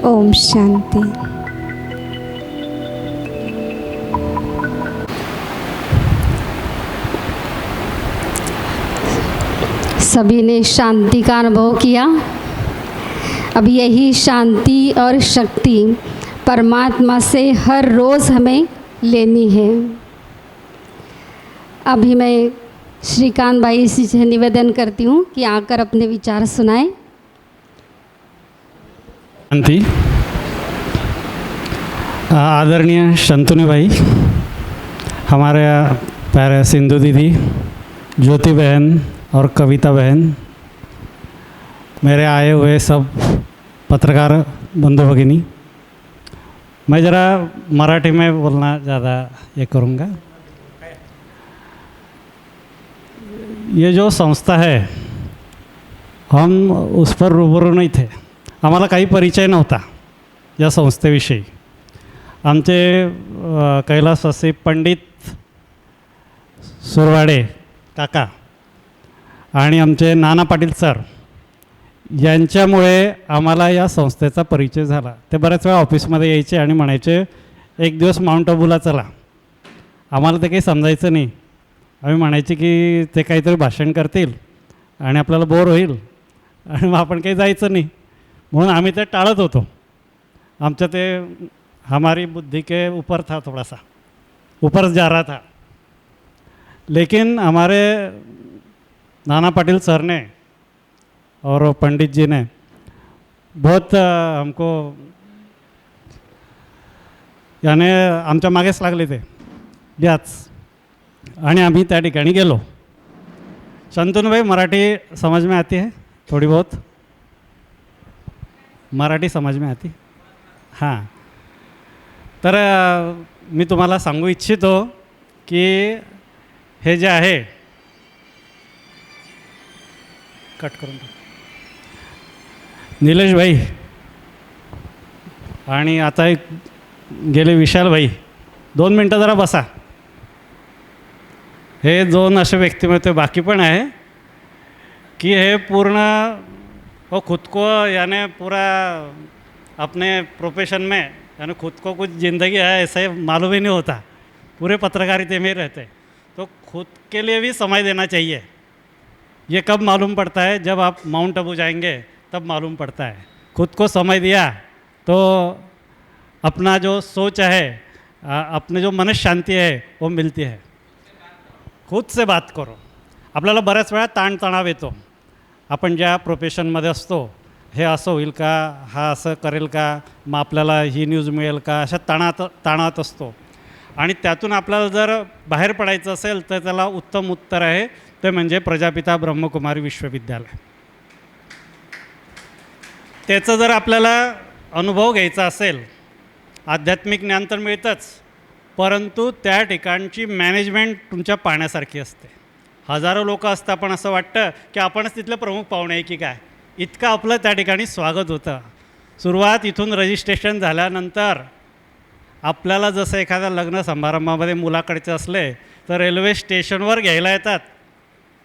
ओम शांति। सभी ने शांति का अनुभव किया। अब यही शांति और शक्ति परमात्मा से हर रोज़ हमें लेनी है। अभी मैं श्रीकांत भाई से निवेदन करती हूँ कि आकर अपने विचार सुनाएं। शांति। आदरणीय शंतनु भाई, हमारे प्यारे सिंधु दीदी, ज्योति बहन और कविता बहन, मेरे आए हुए सब पत्रकार बंधु भगिनी, मैं ज़रा मराठी में बोलना ज़्यादा ये करूँगा। ये जो संस्था है, हम उस पर रूबरू नहीं थे, आम्हाला काही परिचय नव्हता या संस्थेविषयी। आमचे कैलासवासी पंडित सुरवाडे काका आणि आमचे नाना पाटील सर यांच्यामुळे आम्हाला या संस्थेचा परिचय झाला। ते बऱ्याच वेळा ऑफिसमध्ये यायचे आणि म्हणायचे, एक दिवस माउंट आबूला चला। आम्हाला ते काही समजायचं नाही। आम्ही म्हणायचे की ते काहीतरी भाषण करतील आणि आपल्याला बोर होईल आणि मग आपण काही जायचं नाही, म्हणून आम्ही ते टाळत होतो। आमच्या ते हमारी बुद्धि के ऊपर था, थोड़ा सा ऊपर जा रहा था। लेकिन हमारे नाना पाटिल सर ने और पंडित जी ने बहुत हमको यानी आमच्या मागेच लागले ते याच, आणि आम्ही त्या ठिकाणी गेलो। शंतनु भाई, मराठी समझ में आती है थोड़ी बहुत? मराठी समझ में आती? हां। तर मी तुम्हाला सांगू इच्छितो की हे जे आहे, कट करून निलेश भाई आणि आता एक गेले विशाल भाई, 2 मिनटं जरा बसा। हे 2 असे व्यक्तिमत्व बाकी पण आहे कि हे पूर्ण वो खुद को यानी पूरा अपने प्रोफेशन में यानी खुद को कुछ ज़िंदगी है ऐसा मालूम ही नहीं होता, पूरे पत्रकारिता में रहते। तो खुद के लिए भी समय देना चाहिए। ये कब मालूम पड़ता है? जब आप माउंट आबू जाएंगे तब मालूम पड़ता है। खुद को समय दिया तो अपना जो सोच है, अपने जो मन शांती है वो मिलती है। खुद से बात करो। आपल्याला बऱ्याच वेळा ताणतणाव येतो, आपण ज्या प्रोफेशनमध्ये असतो, हे असं होईल का, हा असं करेल का, मग आपल्याला ही न्यूज मिळेल का, अशा ताणात असतो। आणि त्यातून आपल्याला जर बाहेर पडायचं असेल तर त्याला उत्तम उत्तर आहे, ते म्हणजे प्रजापिता ब्रह्मकुमारी विश्वविद्यालय। त्याचं जर आपल्याला अनुभव घ्यायचा असेल, आध्यात्मिक ज्ञान तर मिळतंच, परंतु त्या ठिकाणची मॅनेजमेंट तुमच्या पाण्यासारखी असते। हजारो लोक असतात, पण असं वाटतं की आपणच तिथले प्रमुख पाहुणे आहे की काय, इतकं आपलं त्या ठिकाणी स्वागत होतं। सुरुवात इथून रजिस्ट्रेशन झाल्यानंतर आपल्याला जसं एखाद्या लग्न समारंभामध्ये मुलाकडचे असले तर रेल्वे स्टेशनवर घ्यायला येतात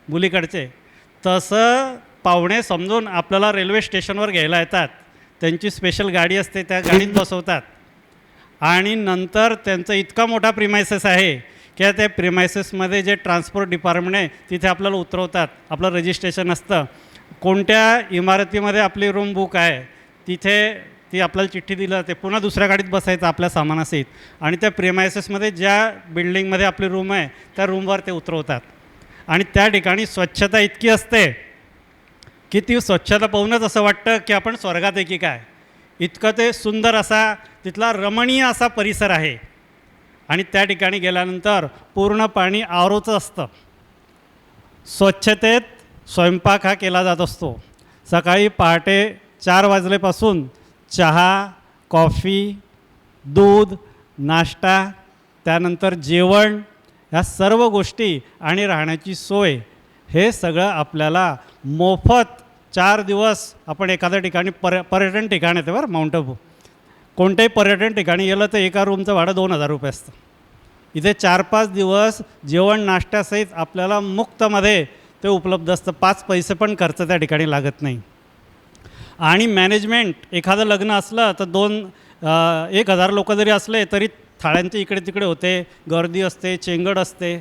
मुलीकडचे, तसं पाहुणे समजून आपल्याला रेल्वे स्टेशनवर घ्यायला येतात। त्यांची स्पेशल गाडी असते, त्या गाडीत बसवतात आणि नंतर त्यांचं इतका मोठा प्रिमायसेस आहे की त्या प्रिमायसेसमध्ये जे ट्रान्सपोर्ट डिपार्टमेंट आहे तिथे आपल्याला उतरवतात। आपलं रजिस्ट्रेशन असतं, कोणत्या इमारतीमध्ये आपली रूम बुक आहे, तिथे ती आपल्याला चिठ्ठी दिली जाते, पुन्हा दुसऱ्या गाडीत बसायचं आपल्या सामानासहित आणि त्या प्रेमायसेसमध्ये ज्या बिल्डिंगमध्ये आपली रूम आहे त्या रूमवर ते उतरवतात. आणि त्या ठिकाणी स्वच्छता इतकी असते की ती स्वच्छता पाहूनच असं वाटतं की आपण स्वर्गात आहे की काय, इतकं ते सुंदर असा तिथला रमणीय असा परिसर आहे. आणि त्या ठिकाणी गेल्यानंतर पूर्ण पाणी आरोचं असतं. स्वच्छतेत स्वयंपाक हा केला जात असतो. सकाळी पहाटे 4 वाजल्यापासून चहा, कॉफी, दूध, नाश्ता, त्यानंतर जेवण, ह्या सर्व गोष्टी आणि राहण्याची सोय हे सगळं आपल्याला मोफत 4 दिवस आपण एखाद्या ठिकाणी पर्यटन ठिकाण येते बरं, माउंट आबू कोणत्याही पर्यटन ठिकाणी गेलं तर एका रूमचं भाडं 2,000 रुपये असतं. इथे 4-5 दिवस जेवण नाश्त्यासहित आपल्याला मुक्तमध्ये ते उपलब्ध असतं. 5 पैसे पण खर्च त्या ठिकाणी लागत नाही. आणि मॅनेजमेंट, एखादं लग्न असलं तर 1,000 लोक जरी असले तरी थाळ्यांचे इकडे तिकडे होते, गर्दी असते, चेंगड असते.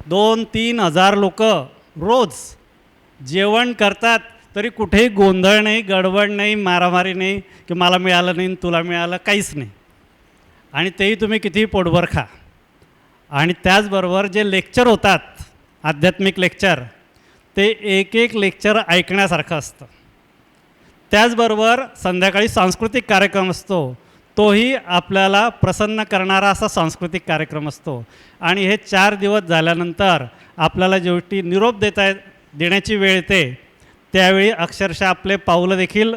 2-3 हजार लोक रोज जेवण करतात तरी कुठेही गोंधळ नाही, गडबड नाही, मारामारी नाही की मला मिळालं नाही तुला मिळालं, काहीच नाही. आणि तेही तुम्ही कितीही पोटभर खा. आणि त्याचबरोबर जे लेक्चर होतात, आध्यात्मिक लेक्चर, ते एक लेक्चर ऐकण्यासारखं असतं. त्याचबरोबर संध्याकाळी सांस्कृतिक कार्यक्रम असतो, तोही आपल्याला प्रसन्न करणारा असा सांस्कृतिक कार्यक्रम असतो. आणि हे 4 दिवस झाल्यानंतर आपल्याला जेवढी निरोप देण्याची वेळ येते त्यावेळी अक्षरशः आपले पाऊलं देखील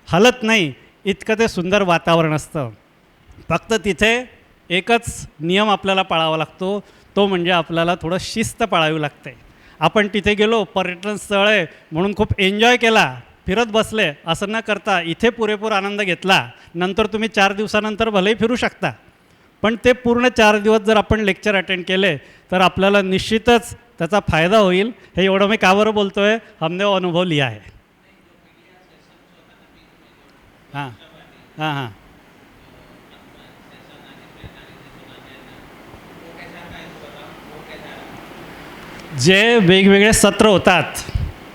हलत नाही, इतकं ते सुंदर वातावरण असतं. फक्त तिथे एकच नियम आपल्याला पाळावा लागतो, तो म्हणजे आपल्याला थोडं शिस्त पाळावी लागते. आपण तिथे गेलो, पर्यटन स्थळ आहे म्हणून खूप एन्जॉय केला, फिरत बसले असं न करता इथे पुरेपूर आनंद घेतला, नंतर तुम्ही 4 दिवसानंतर भलेही फिरू शकता. पण ते पूर्ण 4 दिवस जर आपण लेक्चर अटेंड केले तर आपल्याला निश्चितच त्याचा फायदा होईल. हे एवढं मी का बरं बोलतो आहे, हमने वो अनुभव लिया है. हां हां हां जे वेगवेगळे सत्र होतात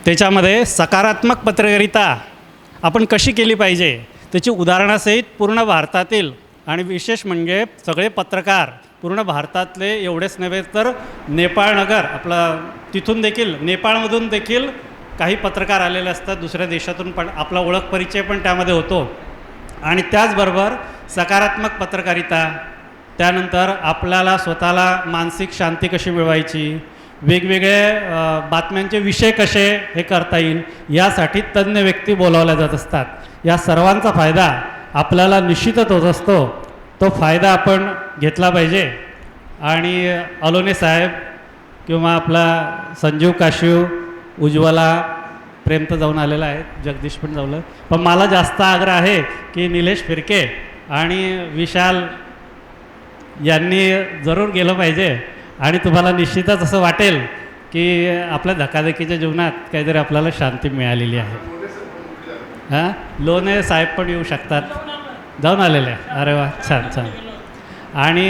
त्याच्यामध्ये सकारात्मक पत्रकारिता आपण कशी केली पाहिजे त्याची उदाहरणासहित पूर्ण भारतातील आणि विशेष म्हणजे सगळे पत्रकार पूर्ण भारतातले एवढेच नव्हे तर नेपाळनगर आपला तिथून देखील, नेपाळमधून देखील काही पत्रकार आलेले असतात, दुसऱ्या देशातून पण आपला ओळख परिचय पण त्यामध्ये होतो. आणि त्याचबरोबर सकारात्मक पत्रकारिता, त्यानंतर आपल्याला स्वतःला मानसिक शांती कशी मिळवायची, वेगवेगळे बातम्यांचे विषय कसे हे करता येईल, यासाठी तज्ज्ञ व्यक्ती बोलावल्या जात असतात. या सर्वांचा फायदा आपल्याला निश्चितच होत असतो. तो फायदा आपण घेतला पाहिजे. आणि अलोने साहेब किंवा आपला संजीव काशीव, उज्ज्वला, प्रेम तर जाऊन आलेला आहे, जगदीश पण जाऊलं, पण मला जास्त आग्रह आहे की निलेश फिरके आणि विशाल यांनी जरूर गेलं पाहिजे. आणि तुम्हाला निश्चितच असं वाटेल की आपल्या धकाधकीच्या जीवनात काहीतरी आपल्याला शांती मिळालेली आहे. हां, लोणे साहेब पण येऊ शकतात, जाऊन आलेले. अरे वा, छान छान. आणि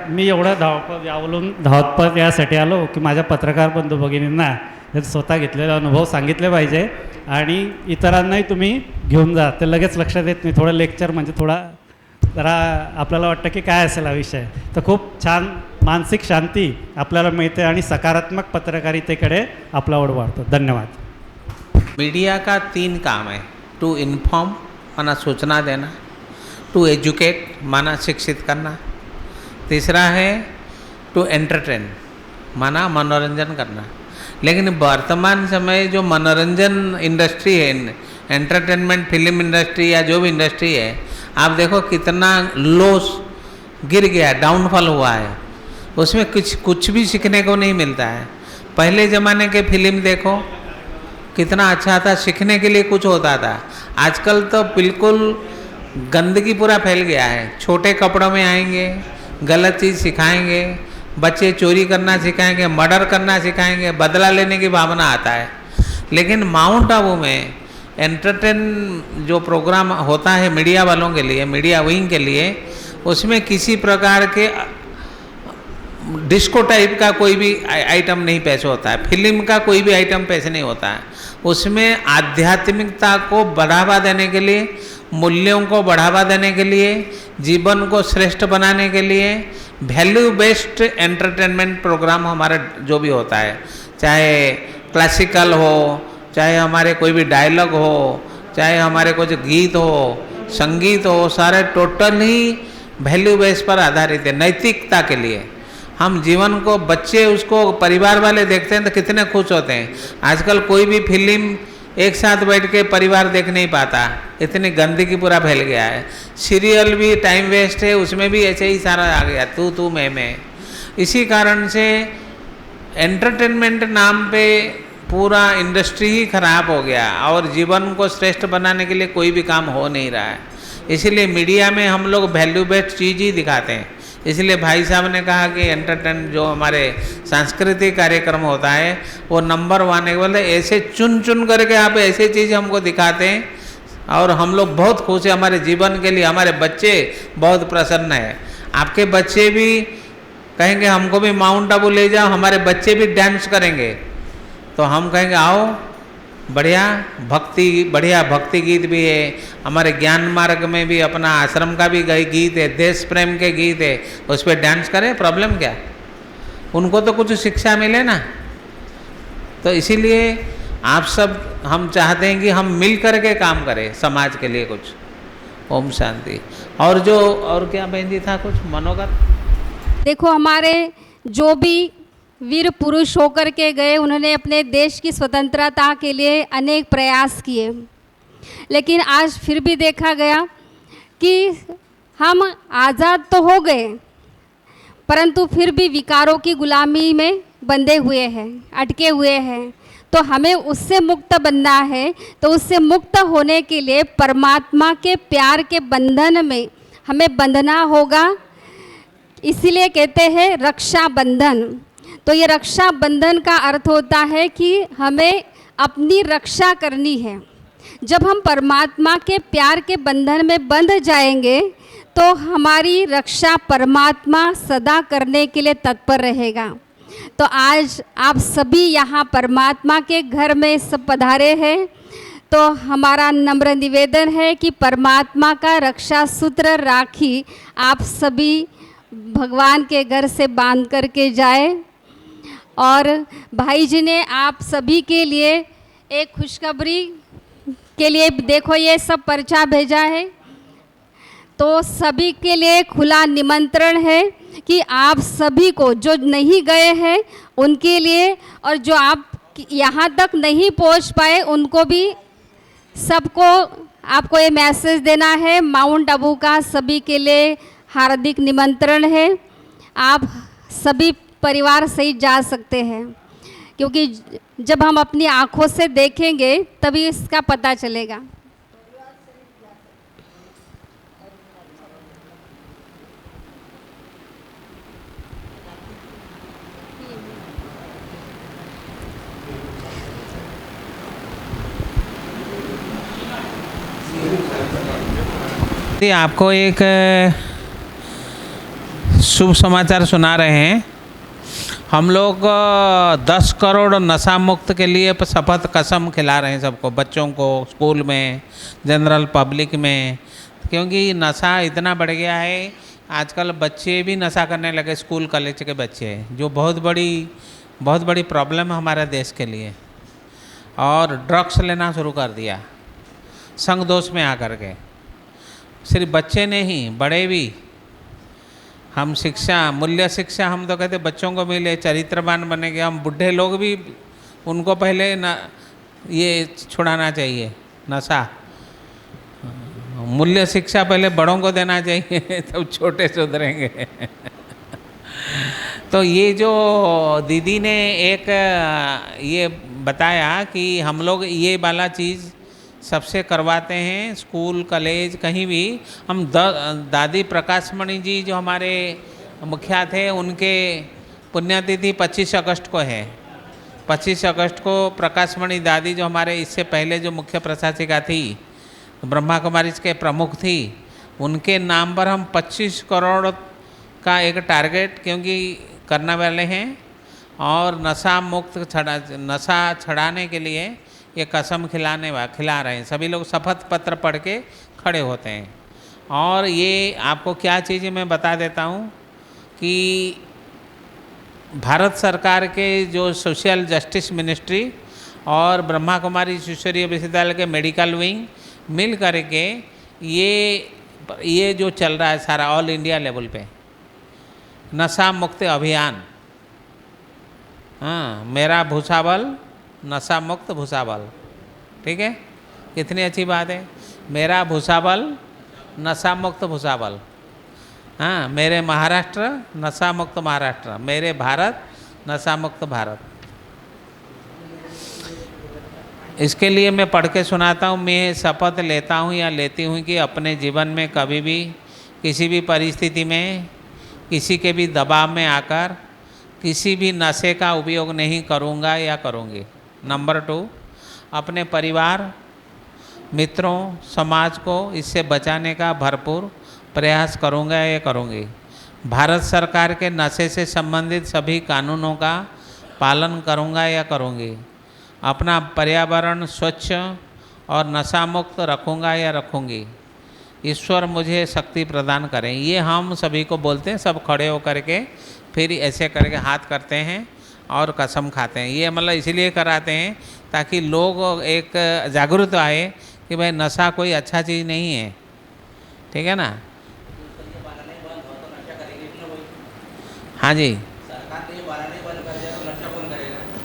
मी एवढं धावपळ यासाठी आलो की माझ्या पत्रकार बंधू भगिनींना हे स्वतः घेतलेले अनुभव सांगितले पाहिजे आणि इतरांनाही तुम्ही घेऊन जा. ते लगेच लक्षात येत नाही, थोडं लेक्चर म्हणजे थोडा जरा आपल्याला वाटतं की काय असेल हा विषय, तर खूप छान मानसिक शांती आपल्याला मिळते आणि सकारात्मक पत्रकारितेकडे आपला ओढ वाढतो. धन्यवाद. मीडिया का 3 काम है, टू इन्फॉर्म माना सूचना देना, टू एजुकेट माना शिक्षित करना, तीसरा है टू एंटरटेन माना मनोरंजन करना. लेकिन वर्तमान समय जो मनोरंजन इंडस्ट्री है, एंटरटेनमेंट फिल्म इंडस्ट्री या जो भी इंडस्ट्री है, आप देखो कितना लॉस गिर गया, डाउनफॉल हुआ है. उसमें कुछ भी सीखने को नहीं मिलता है. पहले ज़माने के फिल्म देखो कितना अच्छा था, सीखने के लिए कुछ होता था. आजकल तो बिल्कुल गंदगी पूरा फैल गया है. छोटे कपड़ों में आएंगे, गलत चीज़ सिखाएंगे, बच्चे चोरी करना सिखाएंगे, मर्डर करना सिखाएंगे, बदला लेने की भावना आता है. लेकिन माउंट आबू में एंटरटेन जो प्रोग्राम होता है मीडिया वालों के लिए, मीडिया विंग के लिए, उसमें किसी प्रकार के डिस्को टाइप का कोई भी आइटम नहीं पेश होता है, फिल्म का कोई भी आइटम पेश नहीं होता है. उसमें आध्यात्मिकता को बढ़ावा देने के लिए मूल्यों को बढ़ावा देने के लिए, जीवन को श्रेष्ठ बनाने के लिए वैल्यू बेस्ड एंटरटेनमेंट प्रोग्राम हमारा जो भी होता है, चाहे क्लासिकल हो, चाहे हमारे कोई भी डायलॉग हो, चाहे हमारे कुछ गीत हो, संगीत हो, सारे टोटल ही वैल्यू बेस पर आधारित है, नैतिकता के लिए। हम जीवन को, बच्चे उसको परिवार वाले देखते हैं तो कितने खुश होते हैं। आजकल कोई भी फिल्म एक साथ बैठ के परिवार देख नहीं पाता, इतनी गंदगी पूरा फैल गया है। सीरियल भी टाइम वेस्ट है, उसमें भी ऐसे ही सारा आ गया, तू मैं। इसी कारण से एंटरटेनमेंट नाम पे पूरा इंडस्ट्री ही खराब हो गया और जीवन को श्रेष्ठ बनाने के लिए कोई भी काम हो नहीं रहा है। इसीलिए मीडिया में हम लोग वैल्यू बेस्ड चीज़ ही दिखाते हैं। इसलिए भाई साहब ने कहा कि एंटरटेन जो हमारे सांस्कृतिक कार्यक्रम होता है वो नंबर 1 है। बोले ऐसे चुन करके आप ऐसे चीज़ हमको दिखाते हैं और हम लोग बहुत खुश हैं। हमारे जीवन के लिए हमारे बच्चे बहुत प्रसन्न है। आपके बच्चे भी कहेंगे हमको भी माउंट आबू ले जाओ, हमारे बच्चे भी डांस करेंगे तो हम कहेंगे आओ, बढ़िया भक्ति गीत भी है, हमारे ज्ञान मार्ग में भी अपना आश्रम का भी गीत है, देश प्रेम के गीत है, उस पर डांस करें, प्रॉब्लम क्या? उनको तो कुछ शिक्षा मिले ना। तो इसीलिए आप सब, हम चाहते हैं कि हम मिल कर के काम करें समाज के लिए कुछ। ओम शांति। और क्या बहन जी था कुछ मनोगत? देखो, हमारे जो भी वीर पुरुष होकर के गए, उन्होंने अपने देश की स्वतंत्रता के लिए अनेक प्रयास किए, लेकिन आज फिर भी देखा गया कि हम आज़ाद तो हो गए परंतु फिर भी विकारों की गुलामी में बंधे हुए हैं, अटके हुए हैं। तो हमें उससे मुक्त बनना है। तो उससे मुक्त होने के लिए परमात्मा के प्यार के बंधन में हमें बंधना होगा। इसीलिए कहते हैं रक्षा बंधन। तो ये रक्षा बंधन का अर्थ होता है कि हमें अपनी रक्षा करनी है। जब हम परमात्मा के प्यार के बंधन में बंध जाएंगे तो हमारी रक्षा परमात्मा सदा करने के लिए तत्पर रहेगा। तो आज आप सभी यहाँ परमात्मा के घर में सब पधारे हैं, तो हमारा नम्र निवेदन है कि परमात्मा का रक्षा सूत्र राखी आप सभी भगवान के घर से बांध करके जाए। और भाई जी ने आप सभी के लिए एक खुशखबरी के लिए, देखो ये सब पर्चा भेजा है, तो सभी के लिए खुला निमंत्रण है कि आप सभी को, जो नहीं गए हैं उनके लिए, और जो आप यहाँ तक नहीं पहुँच पाए उनको भी, सबको आपको ये मैसेज देना है। माउंट आबू का सभी के लिए हार्दिक निमंत्रण है। आप सभी परिवार सहित जा सकते हैं, क्योंकि जब हम अपनी आँखों से देखेंगे तभी इसका पता चलेगा। आपको एक शुभ समाचार सुना रहे हैं। हम लोग 10 करोड़ नशा मुक्त के लिए शपथ कसम खिला रहे हैं सबको, बच्चों को, स्कूल में, जनरल पब्लिक में, क्योंकि नशा इतना बढ़ गया है। आजकल बच्चे भी नशा करने लगे, स्कूल कॉलेज के बच्चे, जो बहुत बड़ी प्रॉब्लम है हमारे देश के लिए। और ड्रग्स लेना शुरू कर दिया संग दोष में आकर के। सिर्फ बच्चे नहीं, बड़े भी। हम शिक्षा, मूल्य शिक्षा हम तो कहते बच्चों को मिले, चरित्रवान बनेंगे। हम बुढ़े लोग भी, उनको पहले ये छुड़ाना चाहिए नशा। मूल्य शिक्षा पहले बड़ों को देना चाहिए, तब छोटे सुधरेंगे। तो ये जो दीदी ने एक ये बताया कि हम लोग ये वाला चीज़ सबसे करवाते हैं, स्कूल कॉलेज कहीं भी। हम दादी प्रकाशमणि जी जो हमारे मुखिया थे, उनके पुण्यतिथि 25 अगस्त को है। 25 अगस्त को प्रकाशमणि दादी जो हमारे इससे पहले जो मुख्य प्रशासिका थी, ब्रह्मा कुमारी के प्रमुख थी, उनके नाम पर हम 25 करोड़ का एक टारगेट क्योंकि करने वाले हैं। और नशा छड़ाने के लिए ये कसम खिला रहे हैं। सभी लोग शपथ पत्र पढ़ के खड़े होते हैं। और ये आपको क्या चीज़ मैं बता देता हूँ कि भारत सरकार के जो सोशल जस्टिस मिनिस्ट्री और ब्रह्मा कुमारी ईश्वरीय विश्वविद्यालय के मेडिकल विंग मिल करके ये जो चल रहा है सारा ऑल इंडिया लेवल पे नशा मुक्त अभियान, हाँ, मेरा भूसावल नशा मुक्त भूसावल, ठीक है, कितनी अच्छी बात है। मेरा भूसावल नशा मुक्त भूसावल, हाँ, मेरे महाराष्ट्र नशा मुक्त महाराष्ट्र, मेरे भारत नशा मुक्त भारत। इसके लिए मैं पढ़ के सुनाता हूँ। मैं शपथ लेता हूँ या लेती हूँ कि अपने जीवन में कभी भी किसी भी परिस्थिति में किसी के भी दबाव में आकर किसी भी नशे का उपयोग नहीं करूँगा या करूँगी। नंबर 2, अपने परिवार, मित्रों, समाज को इससे बचाने का भरपूर प्रयास करूँगा या करूँगी। भारत सरकार के नशे से संबंधित सभी कानूनों का पालन करूँगा या करूँगी। अपना पर्यावरण स्वच्छ और नशा मुक्त रखूँगा या रखूँगी। ईश्वर मुझे शक्ति प्रदान करें। ये हम सभी को बोलते हैं, सब खड़े होकर के फिर ऐसे करके हाथ करते हैं और कसम खाते हैं। ये मतलब इसीलिए कराते हैं ताकि लोग एक जागरूक आए कि भाई नशा कोई अच्छा चीज़ नहीं है, ठीक है ना। हाँ जी,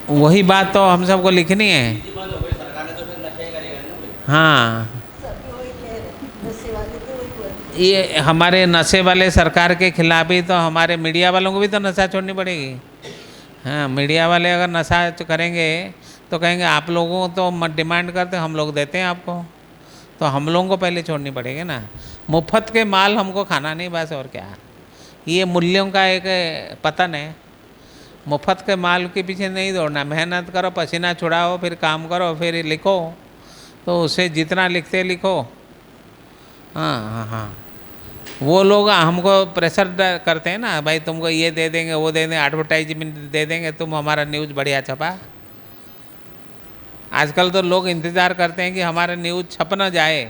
वही बात तो हम सबको लिखनी है। हाँ, ये हमारे नशे वाले सरकार के खिलाफ ही तो हमारे मीडिया वालों को भी तो नशा छोड़नी पड़ेगी। हाँ, मीडिया वाले अगर नशा करेंगे तो कहेंगे आप लोगों तो डिमांड करते, हम लोग देते हैं आपको, तो हम लोगों को पहले छोड़नी पड़ेगी ना। मुफ्त के माल हमको खाना नहीं, बस और क्या। ये मूल्यों का एक पतन है। मुफ्त के माल के पीछे नहीं दौड़ना, मेहनत करो, पसीना छुड़ाओ, फिर काम करो, फिर लिखो, तो उसे जितना लिखते लिखो। हाँ हाँ हाँ, वो लोग हमको प्रेशर करते हैं ना, भाई तुमको ये दे देंगे, वो दे देंगे, एडवर्टाइजमेंट दे देंगे, तुम हमारा न्यूज़ बढ़िया छपा। आजकल तो लोग इंतज़ार करते हैं कि हमारा न्यूज़ छप ना जाए,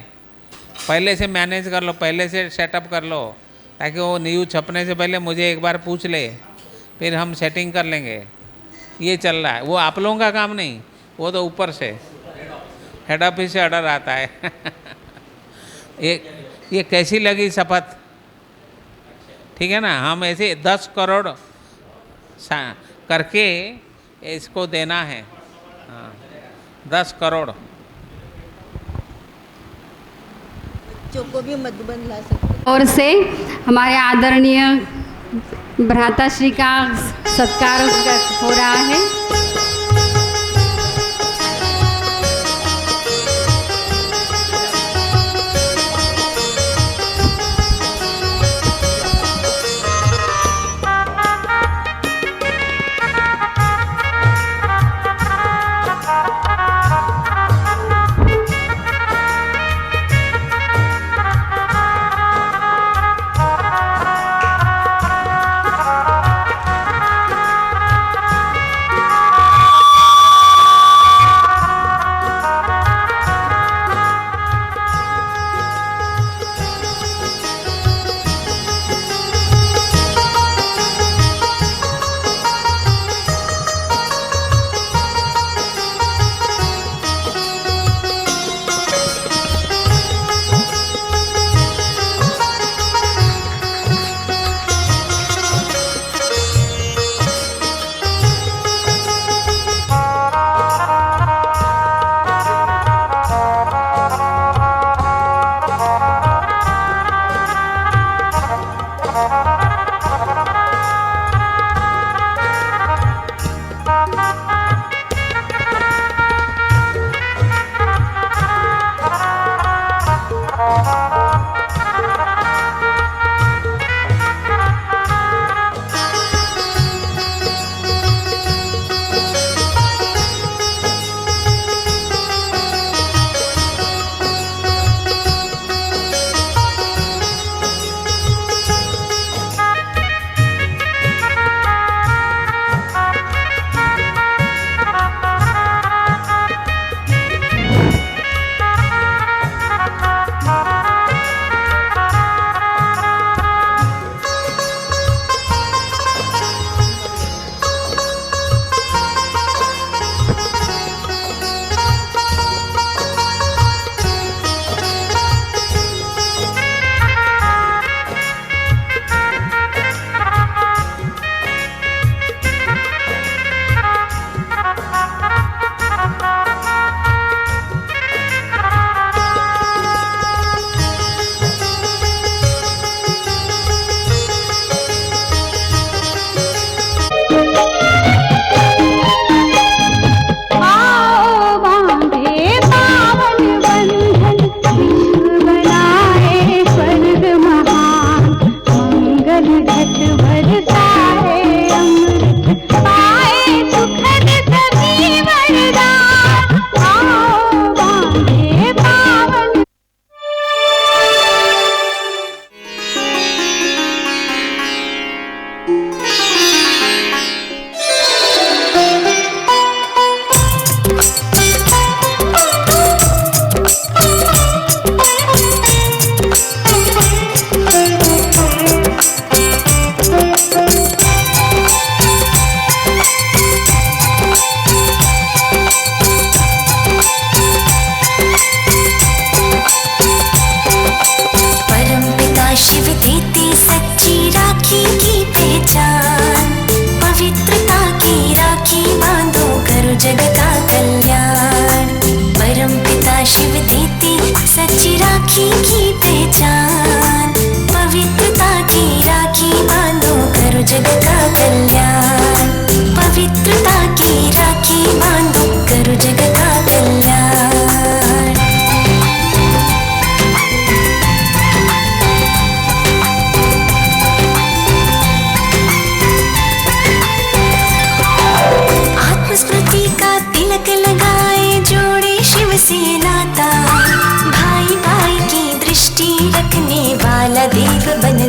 पहले से मैनेज कर लो, पहले से सेटअप कर लो, ताकि वो न्यूज़ छपने से पहले मुझे एक बार पूछ ले, फिर हम सेटिंग कर लेंगे। ये चल रहा है। वो आप लोगों का काम नहीं, वो तो ऊपर से हेड ऑफिस से ऑर्डर आता है। ये कैसी लगी शपथ, ठीक है ना। हम ऐसे 10 करोड़ करके इसको देना है। हाँ, 10 करोड़। बच्चों को भी मधुबन ला सकते। और से हमारे आदरणीय भ्राता श्री का सत्कार हो रहा है।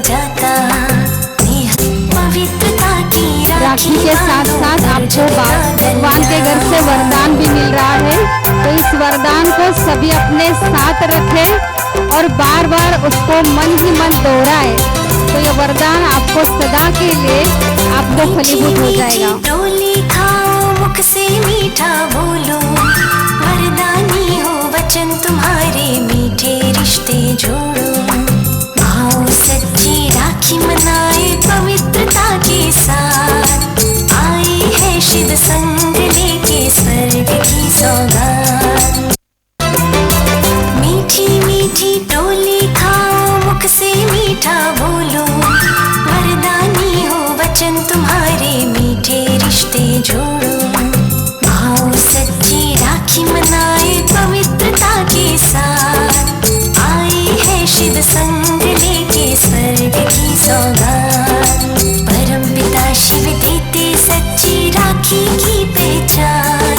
जाता। पवित्रता की राखी के साथ साथ आपको भगवान के घर से वरदान भी मिल रहा है, तो इस वरदान को सभी अपने साथ रखें और बार बार उसको मन ही मन दोहराए, तो यह वरदान आपको सदा के लिए आपको फलीभूत हो जाएगा। डोली खाओ मुख से मीठा बोलो, वरदानी हो वचन तुम्हारे मीठे रिश्ते जोड़ो। आओ सच्ची राखी मनाए पवित्रता के साथ, आई है शिव संग लेके स्वर्ग की सौगात। मीठी मीठी डोली खाओ मुख से मीठा बोलो, वरदानी हो वचन तुम्हारे मीठे रिश्ते जोड़ो। आओ सच्ची राखी मनाए पवित्रता के साथ, आई है शिव संग लेके स्वर्ग की सौगात। परमपिता शिव देते सच्ची राखी की पहचान,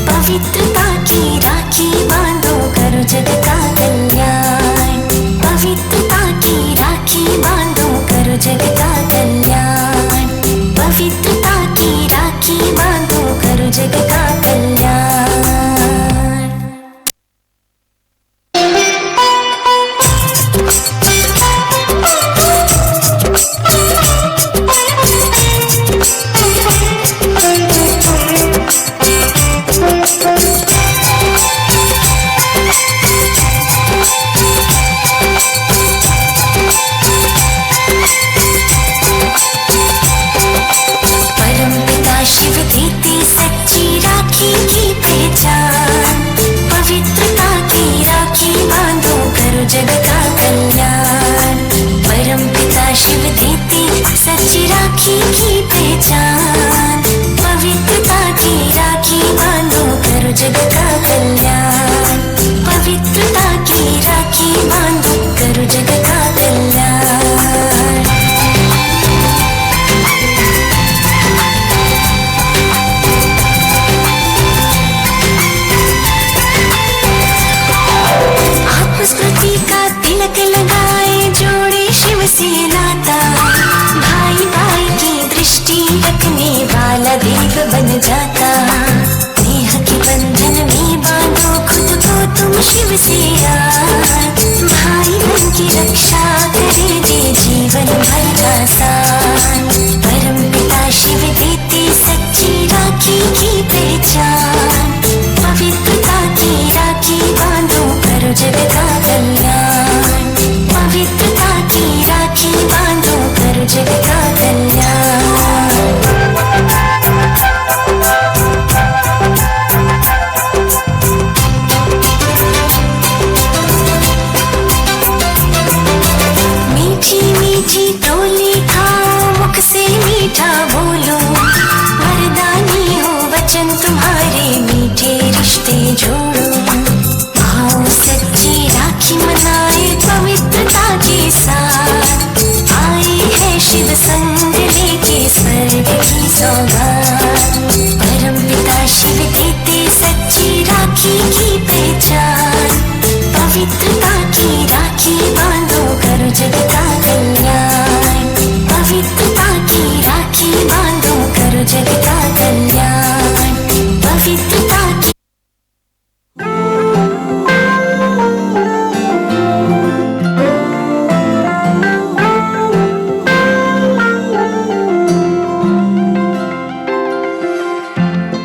पवित्रता की राखी बांधो करो जग का कल्याण। पवित्रता की राखी बांधो करो जग का कल्याण। पवित्रता की राखी बांधो करो जग का कल्याण। शिव देते सच्ची राखी की पहचान, पवित्रता की राखी बांधो करो जग का कल्याण। परम पिता शिव देते सच्ची राखी की पहचान, पवित्रता की राखी बांधो करो जग का कल्याण। पवित्रता की राखी बांधो करो जग का कल्याण। स्मृति का तिलक लगाए जोड़े शिव से नाता, भाई भाई की दृष्टि रखने वाला देव बन जाता। स्नेह के बंधन में बांधो खुद को तुम शिव से यार, भाई बन की रक्षा करे दे जीवन भर का साथ। परम पिता शिव देते सच्ची राखी की पहचान, पवित्रता की राखी बांधो करो जग का कल्याण। पवित्रता की राखी बांधो करो जग का कल्याण। मीठी मीठी डोली खाओ मुख से मीठा बोलो, वरदानी हो वचन तुम्हारे मीठे रिश्ते जोड़ो। आओ सच्ची राखी मनाए पवित्रता के साथ, आई है शिव संग लेके स्वर्ग की सौगात। परम पिता शिव देते सच्ची राखी की पहचान, पवित्रता की राखी बांधो करो जग का कल्याण। पवित्रता की राखी बांधो करो जग का कल्याण। पवित्रता की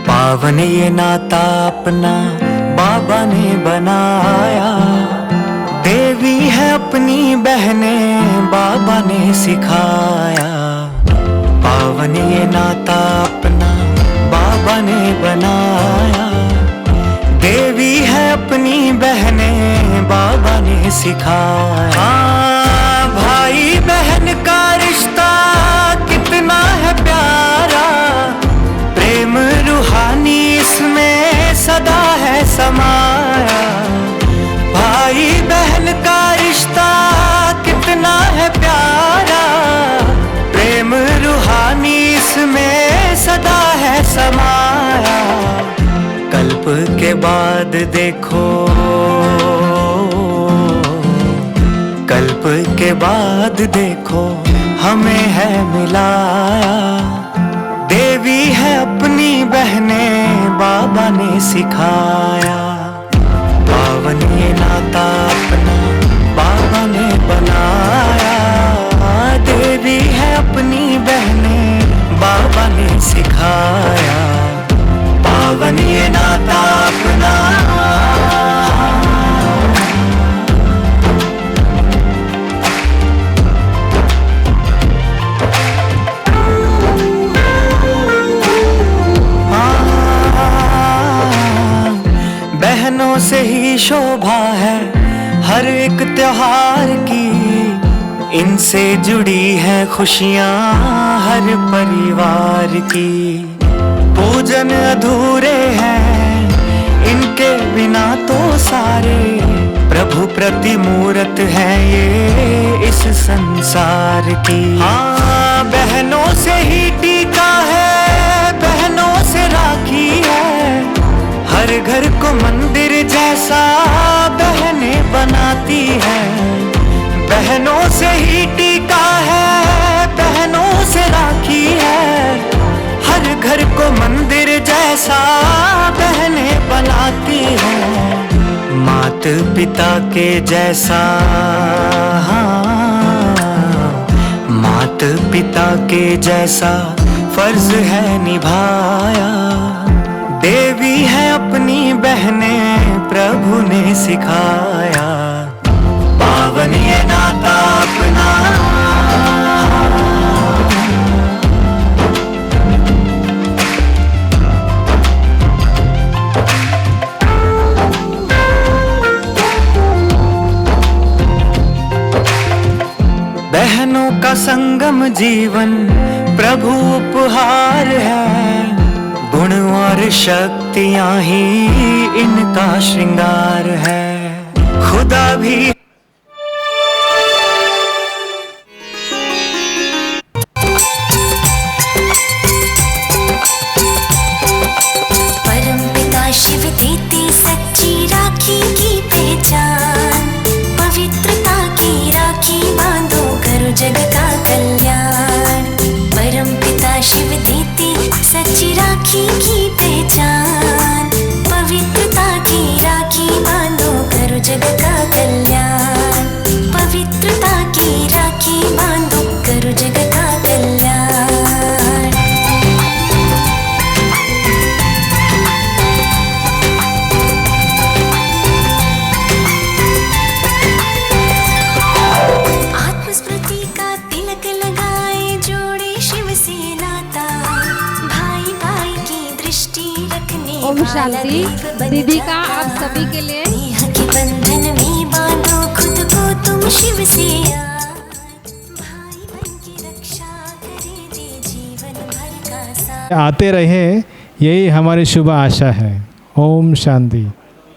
पावन ये नाता अपना बाबा ने बनाया, देवी है अपनी बहनें बाबा ने सिखाया। पावन ये नाता अपना बाबा ने बनाया, देवी है अपनी बहनें बाबा ने सिखाया। भाई बहन का रिश्ता कितना है प्यारा, प्रेम रूहानी इसमें सदा है समाया। भाई बहन का रिश्ता कितना है प्यारा, प्रेम रूहानी इसमें सदा है समाया। कल्प के बाद देखो, कल्प उसके बाद देखो हमें है मिलाया। देवी है अपनी बहनें बाबा ने सिखाया। पावन ये नाता अपना बाबा ने बनाया। देवी है अपनी बहनें बाबा ने सिखाया। पावन ये नाता अपना। बहनों से ही शोभा है हर एक त्योहार की। इनसे जुड़ी है खुशियाँ हर परिवार की। पूजन अधूरे हैं इनके बिना तो सारे। प्रभु प्रतिमूर्त है ये इस संसार की। हाँ, बहनों से ही टीका है, बहनों से राखी है। हर घर को मंदिर जैसा बहनें बनाती हैं। बहनों से ही टीका है, बहनों से राखी है। हर घर को मंदिर जैसा बहनें बनाती हैं। मात पिता के जैसा, हाँ, मात पिता के जैसा फर्ज है निभाया। देवी है अपनी बहनें प्रभु ने सिखाया। पावन ये नाता अपना। बहनों का संगम जीवन प्रभु उपहार है। गुण और शक्तियाँ ही इनका श्रृंगार है। खुदा भी परमपिता शिव देते सच्ची राखी की पहचान। पवित्रता की राखी बांधो करो जग का कल्याण। परमपिता शिव देते सच्ची राखी की पहचान। पवित्रता की राखी बांधो करो जग का कल्याण। पवित्रता की राखी बांधो करो जग का कल्याण। आत्मस्मृति का तिलक लगाए जोड़े शिव से नाता। भाई भाई की दृष्टि रखने ओम शांति। दीदी का आप सभी के लिए स्नेह के बंधन में बांधो खुद को तुम शिव से भाई बन की रक्षा करे दे जीवन भर का साथ। आते रहे, यही हमारी शुभ आशा है। ओम शांति।